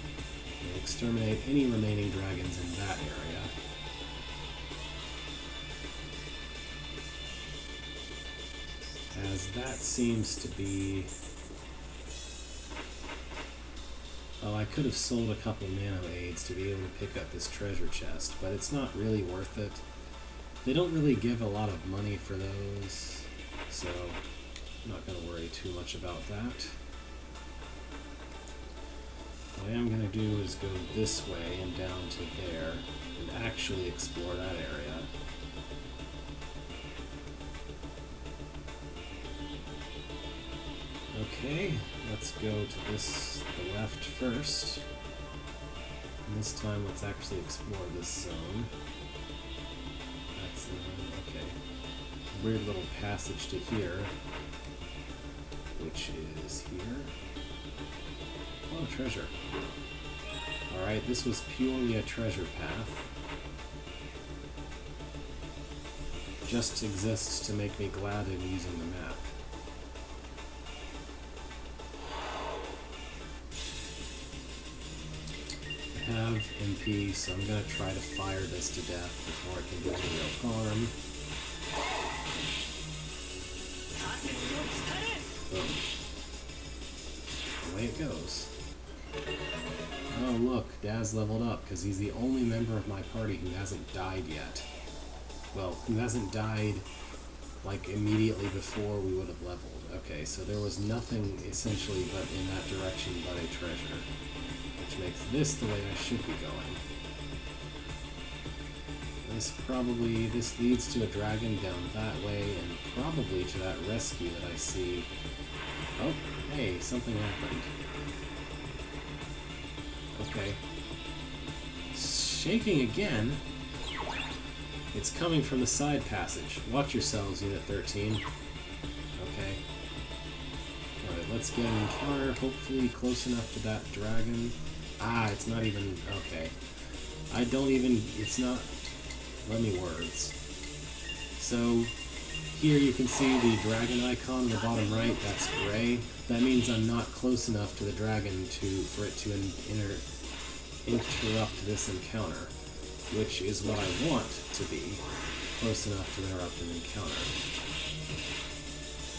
and exterminate any remaining dragons in that area. as that seems to be... Oh, I could have sold a couple nano aids to be able to pick up this treasure chest, but it's not really worth it. They don't really give a lot of money for those, so I'm not going to worry too much about that. What I am going to do is go this way and down to there and actually explore that area. Okay, let's go to the left first. And this time let's actually explore this zone. That's okay. Weird little passage to here, which is here. Oh, treasure. Alright, this was purely a treasure path. Just exists to make me glad in using the map. I have MP, so I'm going to try to fire this to death before I can do any real harm. Boom. Away it goes. Oh look, Daz leveled up because he's the only member of my party who hasn't died yet. Well, who hasn't died like immediately before we would have leveled. Okay, so there was nothing essentially but in that direction but a treasure, which makes this the way I should be going. This leads to a dragon down that way and probably to that rescue that I see. Oh, hey, something happened. Okay. Shaking again? It's coming from the side passage. Watch yourselves, Unit 13. Okay. Alright, let's get an encounter, hopefully close enough to that dragon. Ah, it's not even... okay. I don't even... it's not... let me words. So, here you can see the dragon icon in the bottom right, that's gray. That means I'm not close enough to the dragon for it to interrupt this encounter, which is what I want to be, close enough to interrupt an encounter.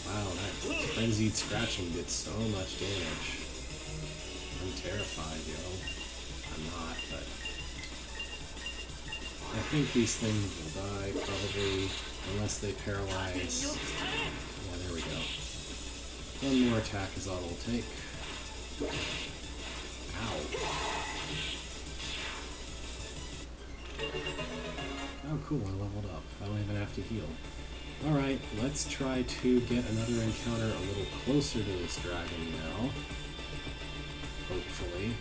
Wow, that frenzied scratching did so much damage. I'm terrified, yo. I'm not, but... I think these things will die, probably, unless they paralyze. Yeah, there we go. One more attack is all it'll take. Ow. Oh cool, I leveled up. I don't even have to heal. Alright, let's try to get another encounter a little closer to this dragon now. Hopefully.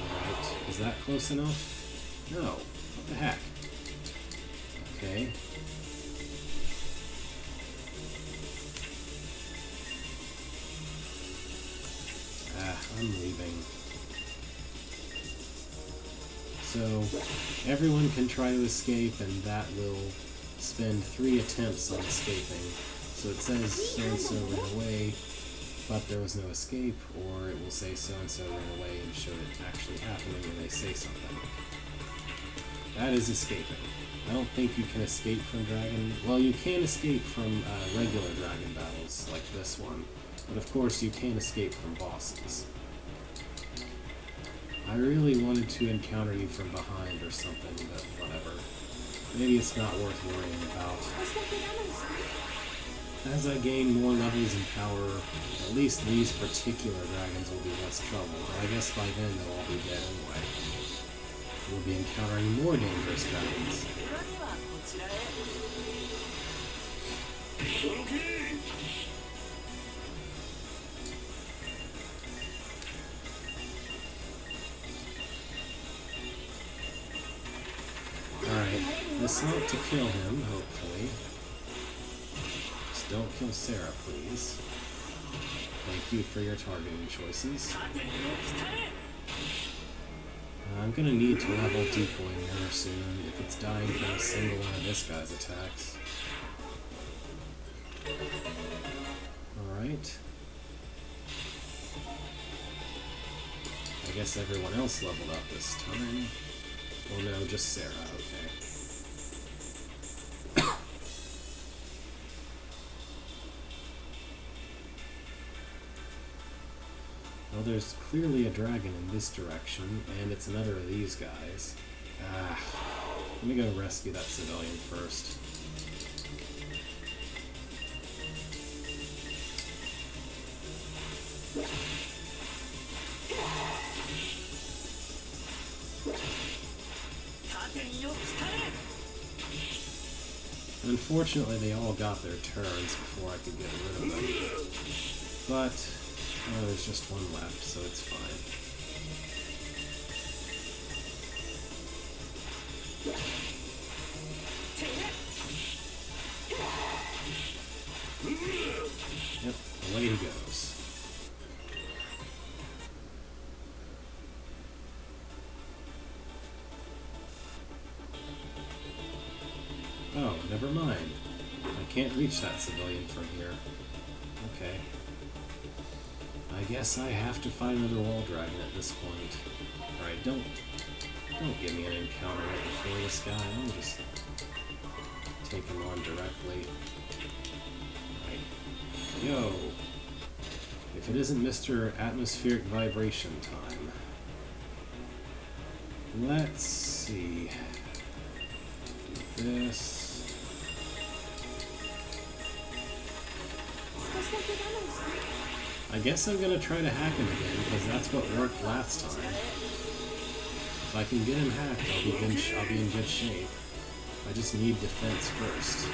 Alright, is that close enough? No. What the heck? Okay. I'm leaving. So, everyone can try to escape, and that will spend 3 attempts on escaping. So it says so-and-so ran away, but there was no escape, or it will say so-and-so ran away and show it actually happening when they say something. That is escaping. I don't think you can escape from dragon... well, you can escape from regular dragon battles, like this one. But of course, you can't escape from bosses. I really wanted to encounter you from behind or something, but whatever. Maybe it's not worth worrying about. As I gain more levels and power, at least these particular dragons will be less trouble, but I guess by then they'll all be dead anyway. We'll be encountering more dangerous dragons. Alright, this ought to kill him, hopefully. Just don't kill Sarah, please. Thank you for your targeting choices. I'm gonna need to level Decoy Mirror soon if it's dying from a single one of this guy's attacks. Alright. I guess everyone else leveled up this time. Oh no, just Sarah, okay. Well, there's clearly a dragon in this direction, and it's another of these guys. Ah, let me go rescue that civilian first. Unfortunately, they all got their turns before I could get rid of them. But, there's just one left, so it's fine. Yep, away he goes. Oh, never mind. I can't reach that civilian from here. Okay. I guess I have to find another wall dragon at this point. Alright, don't give me an encounter right before this guy. I'll just take him on directly. Right. Yo! If it isn't Mr. Atmospheric Vibration time. Let's see. Do this. I guess I'm gonna try to hack him again, because that's what worked last time. If I can get him hacked, I'll be in good shape. I just need defense first.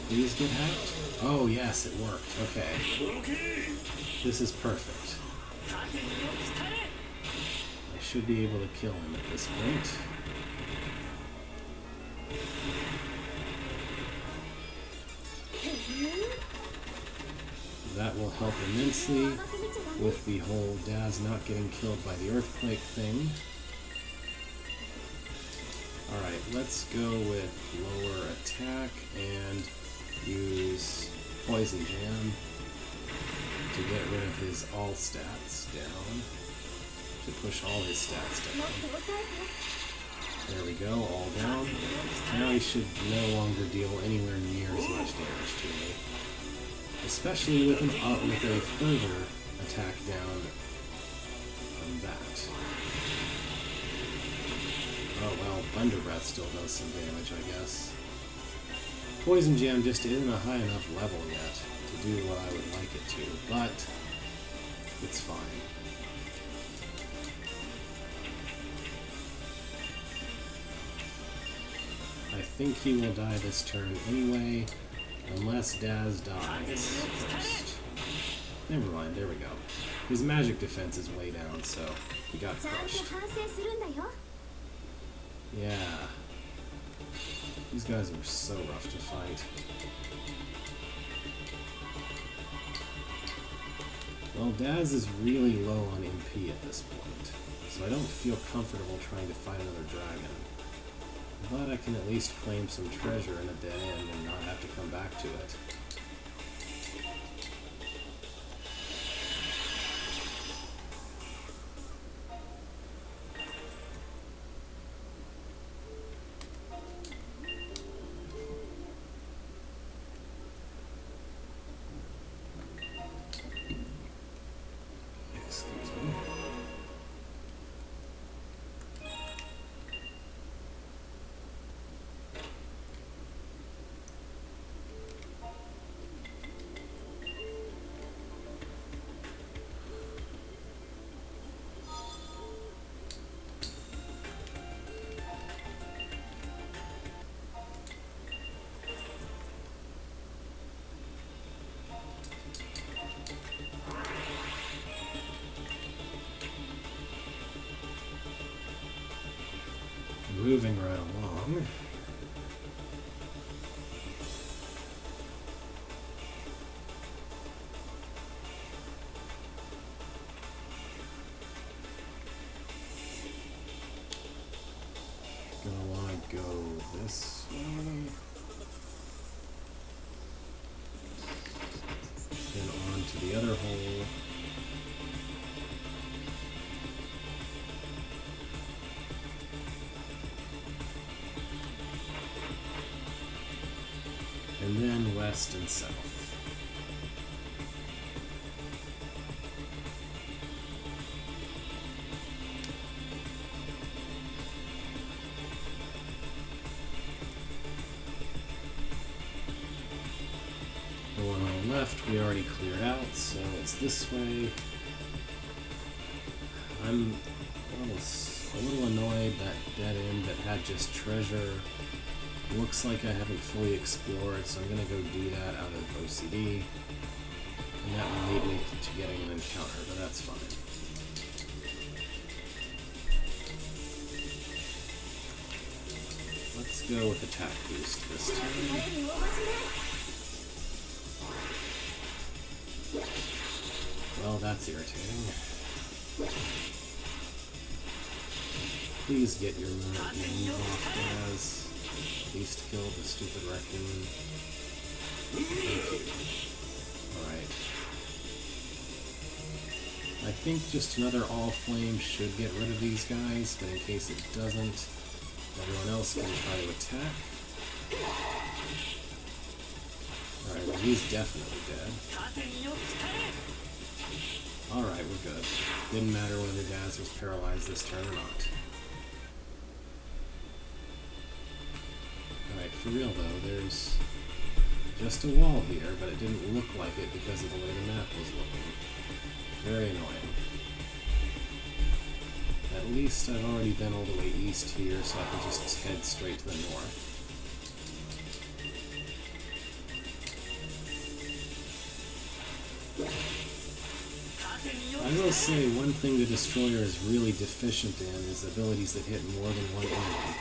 Please get hacked? Oh yes, it worked. Okay. This is perfect. I should be able to kill him at this point. That will help immensely with the whole Daz not getting killed by the earthquake thing. Alright, let's go with lower attack and use Poison Jam to get rid of his all stats down. To push all his stats down. There we go, all down. Now he should no longer deal anywhere near as much damage to me. Especially with a further attack down from that. Oh well, Thunder Breath still does some damage, I guess. Poison Jam just isn't a high enough level yet to do what I would like it to, but it's fine. I think he will die this turn anyway, unless Daz dies first. Never mind, there we go. His magic defense is way down, so he got crushed. Yeah. These guys are so rough to fight. Well, Daz is really low on MP at this point, so I don't feel comfortable trying to fight another dragon. But I can at least claim some treasure in a dead end and not have to come back to it. Moving right along. Gonna want to go this way. Then on to the other hole. west and south. The one on the left we already cleared out, so it's this way. I'm a little annoyed that dead end that had just treasure looks like I haven't fully explored, so I'm going to go do that out of OCD. And that will lead me to getting an encounter, but that's fine. Let's go with attack boost this time. Well, that's irritating. Please get your move off, Daz. At least kill the stupid raccoon. Thank you. Alright. I think just another all flame should get rid of these guys, but in case it doesn't, everyone else can try to attack. Alright, well he's definitely dead. Alright, we're good. Didn't matter whether Daz was paralyzed this turn or not. Alright, for real though, there's just a wall here, but it didn't look like it because of the way the map was looking. Very annoying. At least I've already been all the way east here, so I can just head straight to the north. I will say one thing the Destroyer is really deficient in is abilities that hit more than one enemy.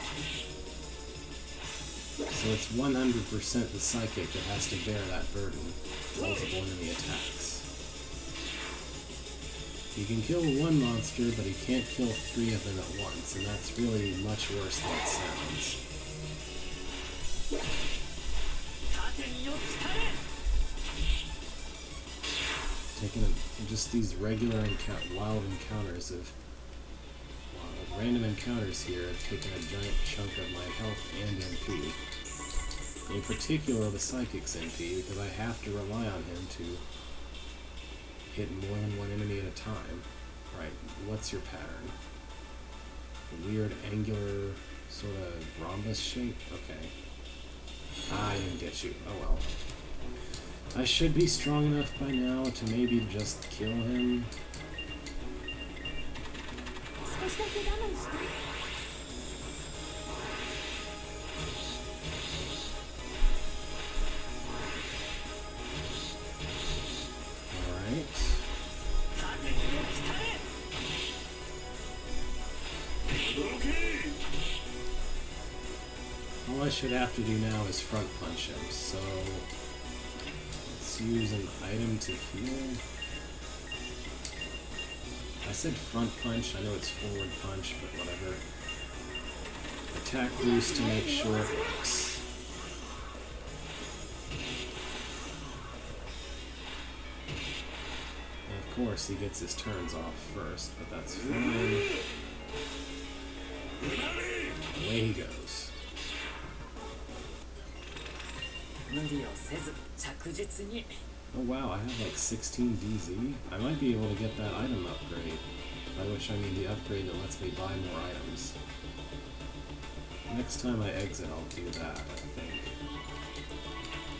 So it's 100% the Psychic that has to bear that burden, multiple enemy attacks. You can kill one monster, but he can't kill 3 of them at once, and that's really much worse than it sounds. Taking just these regular wild encounters of random encounters here have taken a giant chunk of my health and MP. In particular, the Psychic's MP, because I have to rely on him to hit more than one enemy at a time. Right, what's your pattern? A weird angular sort of rhombus shape? Okay. I didn't get you. Oh well. I should be strong enough by now to maybe just kill him. Alright. All I should have to do now is front punch him, so let's use an item to heal. I said front punch, I know it's forward punch, but whatever. Attack boost to make sure it works. And of course he gets his turns off first, but that's fine. Away he goes. Oh wow, I have like 16 DZ. I might be able to get that item upgrade. By which I mean the upgrade that lets me buy more items. Next time I exit, I'll do that, I think.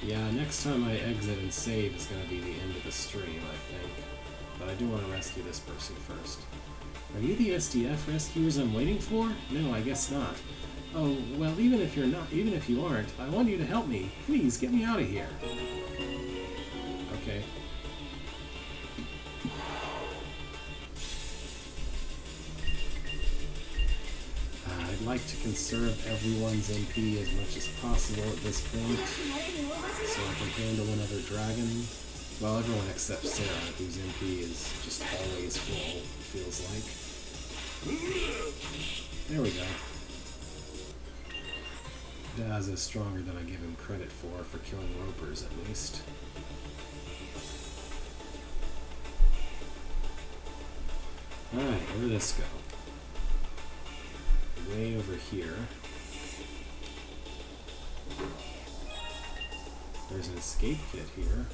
Yeah, next time I exit and save is going to be the end of the stream, I think. But I do want to rescue this person first. Are you the SDF rescuers I'm waiting for? No, I guess not. Oh, well, even if you aren't, I want you to help me. Please, get me out of here. Okay. I'd like to conserve everyone's MP as much as possible at this point, so I can handle another dragon. Well, everyone except Sarah, whose MP is just always full, it feels like. There we go. Daz is stronger than I give him credit for killing ropers at least. Alright, where did this go? Way over here. There's an escape kit here.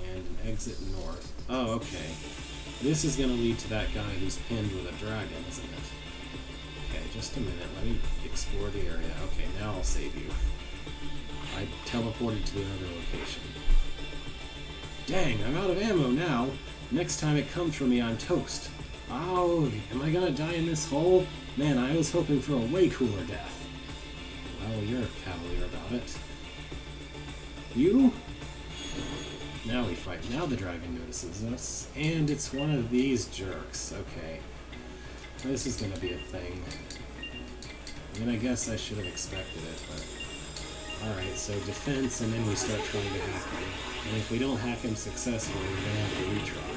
And an exit north. Oh, okay. This is going to lead to that guy who's pinned with a dragon, isn't it? Okay, just a minute. Let me explore the area. Okay, now I'll save you. I teleported to another location. Dang, I'm out of ammo now. Next time it comes for me, I'm toast. Oh, am I gonna die in this hole? Man, I was hoping for a way cooler death. Well, you're cavalier about it. You? Now we fight. Now the dragon notices us. And it's one of these jerks. Okay. This is gonna be a thing. I mean, I guess I should have expected it, but... Alright, so defense, and then we start trying to hack him. And if we don't hack him successfully, we're gonna have to retry.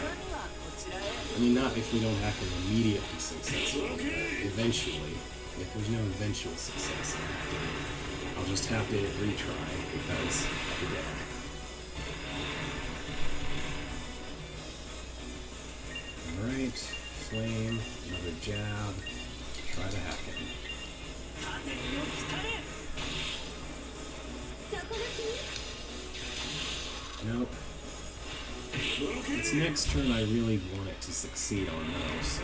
I mean, not if we don't hack him immediately successfully, but eventually. If there's no eventual success, I'll just have to retry, because I'll be dead. Alright, flame, another jab, try to hack him. Nope. It's next turn I really want it to succeed on though, so...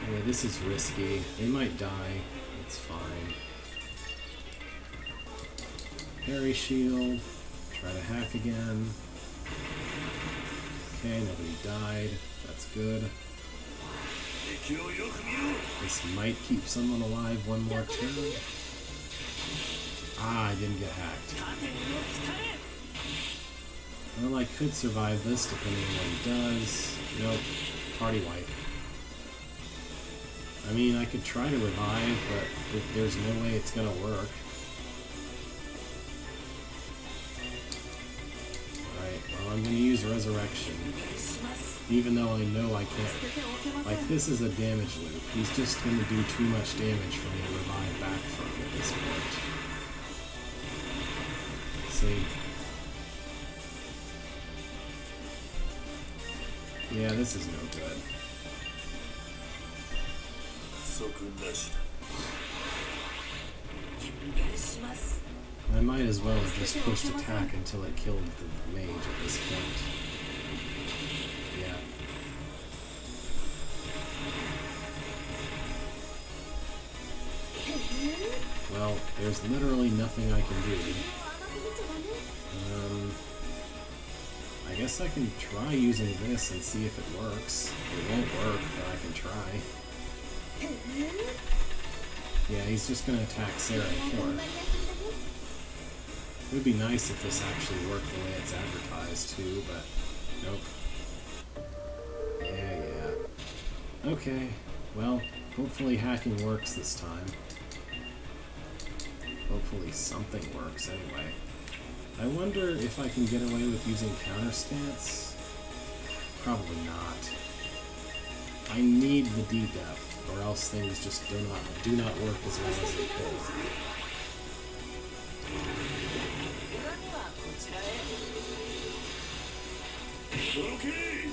Anyway, this is risky. They might die. It's fine. Parry shield. Try to hack again. Okay, nobody died. That's good. This might keep someone alive one more turn. Ah, I didn't get hacked. Well, I could survive this depending on what he does. Nope. Party wipe. I mean, I could try to revive, but there's no way it's gonna work. Alright, well, I'm gonna use resurrection. Even though I know I can't. Like, this is a damage loop. He's just gonna do too much damage for me to revive back from at this point. See? Yeah, this is no good. I might as well have just pushed attack until it killed the mage at this point. Yeah. Well, there's literally nothing I can do. I guess I can try using this and see if it works. It won't work, but I can try. Yeah, he's just gonna attack Sarah and kill her. It would be nice if this actually worked the way it's advertised too, but nope. Yeah. Okay, well, hopefully hacking works this time. Hopefully something works anyway. I wonder if I can get away with using counter stance? Probably not. I need the D-depth, or else things just do not work as well as they could. Okay.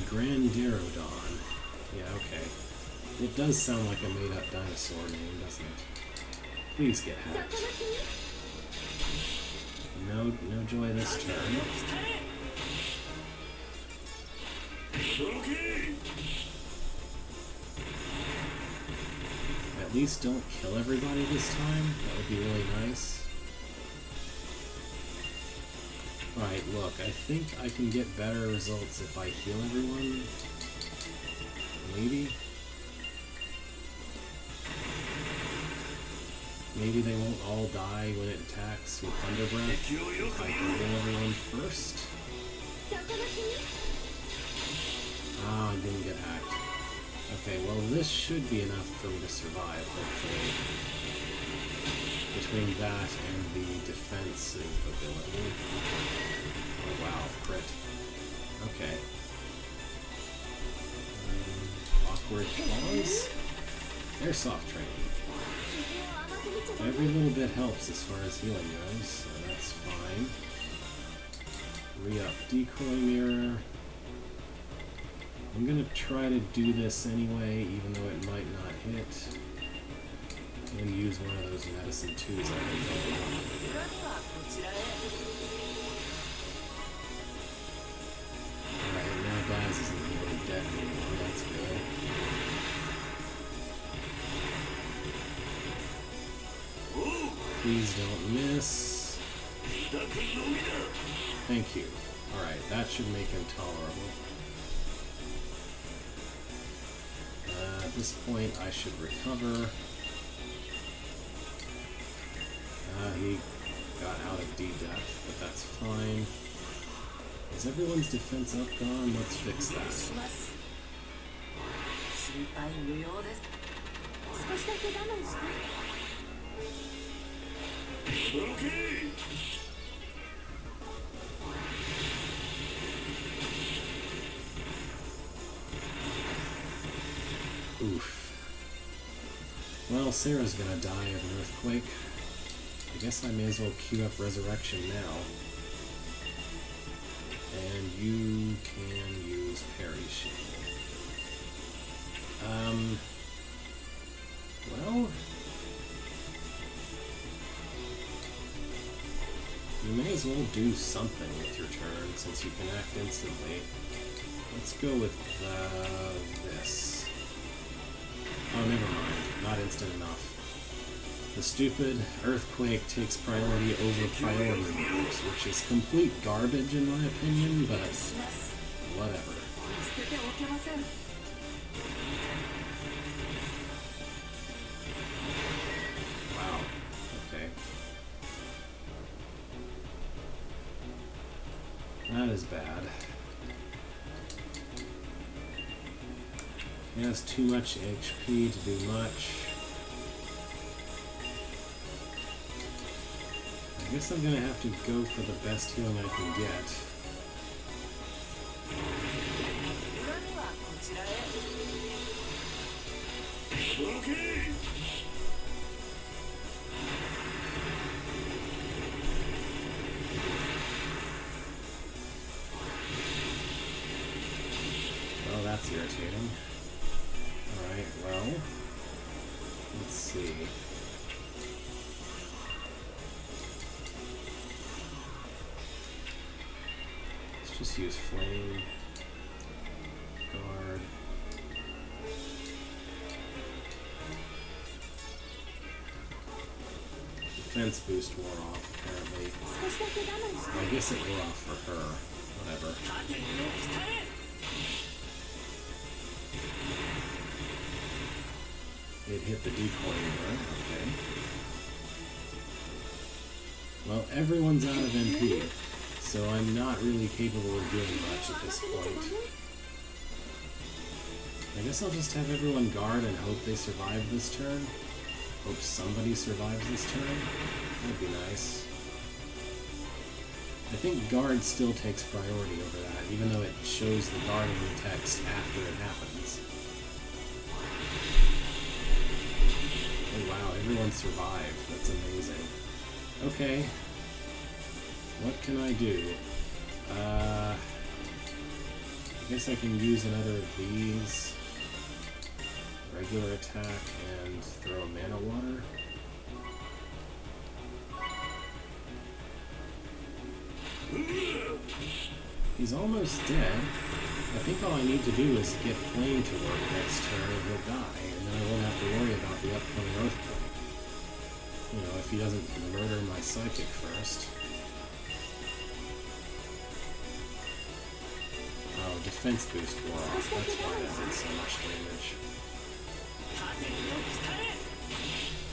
Grandirodon. Yeah, okay. It does sound like a made-up dinosaur name, doesn't it? Please get hacked. No joy this turn. Okay. At least don't kill everybody this time. That would be really nice. Right, look, I think I can get better results if I heal everyone. Maybe? Maybe they won't all die when it attacks with Thunder Breath if I can heal everyone first. Ah, I didn't get hacked. Okay, well this should be enough for me to survive, hopefully. Between that and the defensive ability. Oh wow, crit. Okay. Awkward pause. Airsoft training. Every little bit helps as far as healing goes, so that's fine. Re-up decoy mirror. I'm gonna try to do this anyway, even though it might not hit. And use one of those medicine twos I think. Alright, now Baz isn't really dead anymore, that's good. Please don't miss. Thank you. Alright, that should make him tolerable. At this point, I should recover. He got out of D-depth, but that's fine. Is everyone's defense up gone? Let's fix that. Okay. Oof. Well, Sarah's gonna die of an earthquake. I guess I may as well queue up Resurrection now. And you can use Parry Shield. Well... you may as well do something with your turn, since you can act instantly. Let's go with this. Oh, never mind. Not instant enough. The stupid earthquake takes priority over priority moves, which is complete garbage in my opinion, but whatever. Wow. Okay. That is bad. He has too much HP to do much. I guess I'm gonna have to go for the best healing I can get. Okay. Well, that's irritating. Alright, well, let's see. Let's just use Flame, Guard. Defense boost wore off, apparently. I guess it wore off for her. Whatever. It hit the decoy mirror, okay. Well, everyone's out of MP, so I'm not really capable of doing much at this point. I guess I'll just have everyone guard and hope they survive this turn. Hope somebody survives this turn. That'd be nice. I think guard still takes priority over that, even though it shows the guard in the text after it happens. Oh wow, everyone survived. That's amazing. Okay. What can I do? I guess I can use another of these. Regular attack and throw a mana water. He's almost dead. I think all I need to do is get Flame to work next turn and he'll die, and then I won't have to worry about the upcoming earthquake. You know, if he doesn't murder my psychic first. Oh, defense boost wore off. That's why that did so much damage.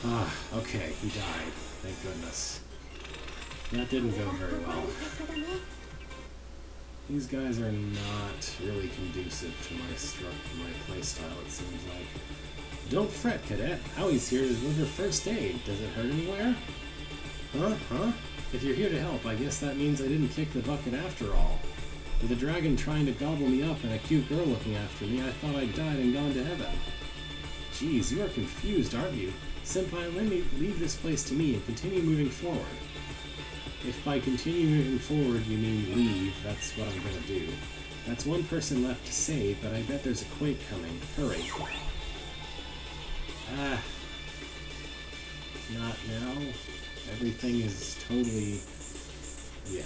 Ah, okay, he died. Thank goodness. That didn't go very well. These guys are not really conducive to my playstyle, it seems like. Don't fret, Cadet. Howie's here to deliver first aid. Does it hurt anywhere? Huh? If you're here to help, I guess that means I didn't kick the bucket after all. With a dragon trying to gobble me up and a cute girl looking after me, I thought I'd died and gone to heaven. Geez, you are confused, aren't you? Senpai, let me leave this place to me and continue moving forward. If by continue moving forward you mean leave, that's what I'm gonna do. That's one person left to save, but I bet there's a quake coming. Hurry. Ah. Not now. Everything is totally... Yeah.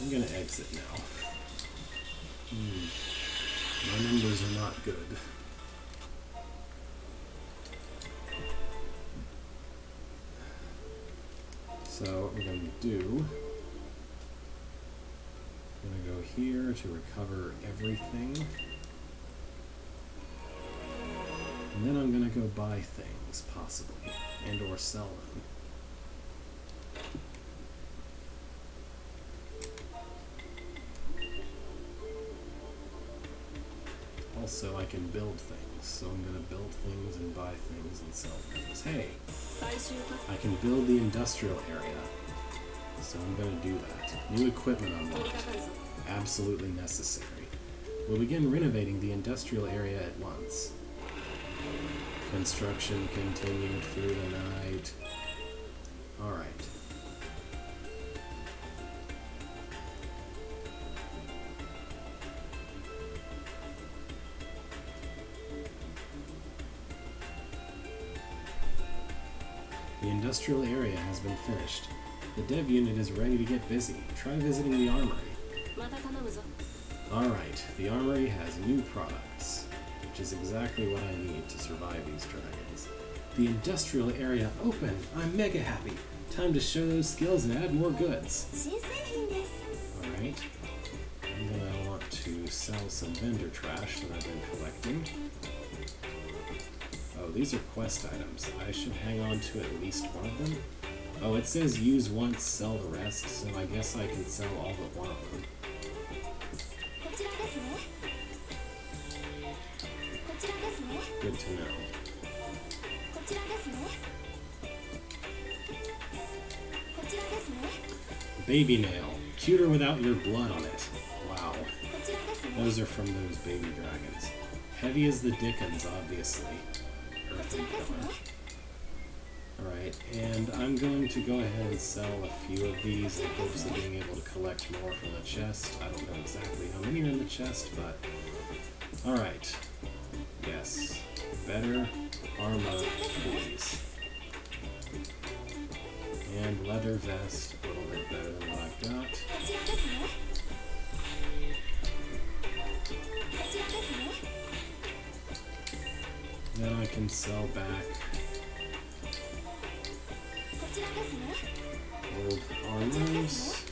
I'm gonna exit now. My numbers are not good. So what we're going to do, I'm going to go here to recover everything. And then I'm going to go buy things, possibly, and or sell them. Also, I can build things, so I'm going to build things and buy things and sell things. Hey! I can build the industrial area, so I'm going to do that. New equipment unlocked. Absolutely necessary. We'll begin renovating the industrial area at once. Construction continued through the night. Alright. The industrial area has been finished. The dev unit is ready to get busy. Try visiting the armory. Alright, the armory has new products, which is exactly what I need to survive these dragons. The industrial area open! I'm mega happy! Time to show those skills and add more goods. Alright. I'm gonna want to sell some vendor trash that I've been collecting. Oh, these are quest items. I should hang on to at least one of them. Oh, it says use once, sell the rest, so I guess I can sell all but one of them. Good to know. Baby nail. Cuter without your blood on it. Wow. Those are from those baby dragons. Heavy as the dickens, obviously. Alright, and I'm going to go ahead and sell a few of these in hopes of being able to collect more from the chest. I don't know exactly how many are in the chest, but... Alright. Yes. Better armor, please. And leather vest, a little bit better than what I've got. Then I can sell back old armors.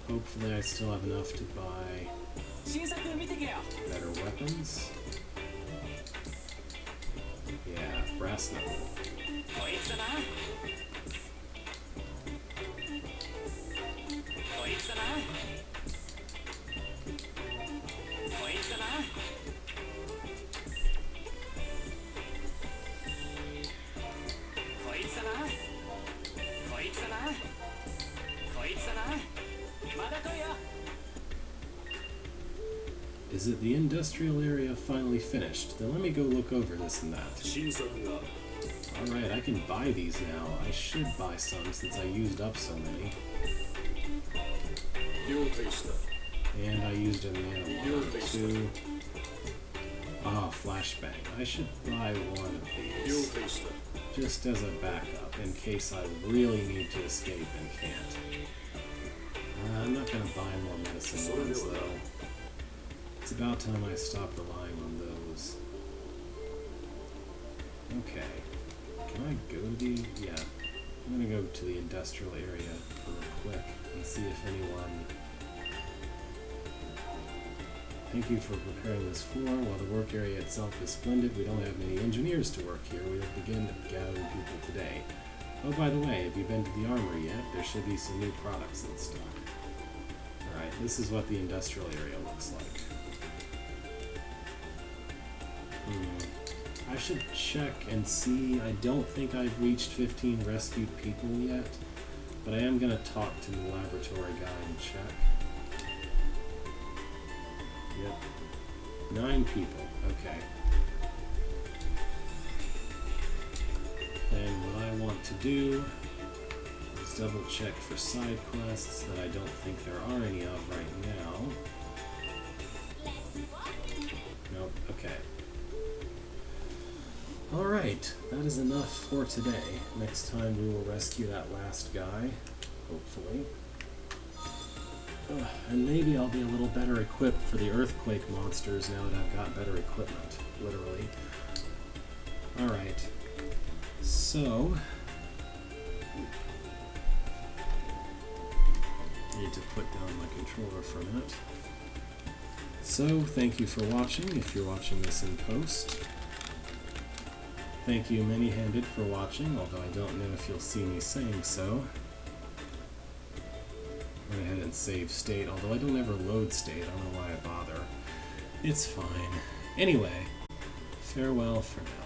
Hopefully I still have enough to buy better weapons. Yeah, brass knuckle. Is it the industrial area finally finished? Then let me go look over this and that. Alright, I can buy these now. I should buy some since I used up so many. And I used a mana too. Ah, flashbang. I should buy one of these. Just as a backup, in case I really need to escape and can't. I'm not going to buy more medicine ones, though. It's about time I stop relying on those. Okay. Can I go to the... Yeah. I'm going to go to the industrial area real quick and see if anyone... Thank you for preparing this floor. While the work area itself is splendid, we don't have many engineers to work here. We'll begin gathering people today. Oh, by the way, have you been to the armory yet? There should be some new products in stock. Alright, this is what the industrial area looks like. I should check and see. I don't think I've reached 15 rescued people yet, but I am going to talk to the laboratory guy and check. Yep. 9 people. Okay. And what I want to do is double check for side quests that I don't think there are any of right now. Nope, okay. Alright, that is enough for today. Next time we will rescue that last guy, hopefully. And maybe I'll be a little better equipped for the earthquake monsters now that I've got better equipment, literally. Alright, so... need to put down my controller for a minute. So, thank you for watching, if you're watching this in post. Thank you, Many-Handed, for watching, although I don't know if you'll see me saying so. Went ahead and save state, although I don't ever load state, I don't know why I bother. It's fine. Anyway, farewell for now.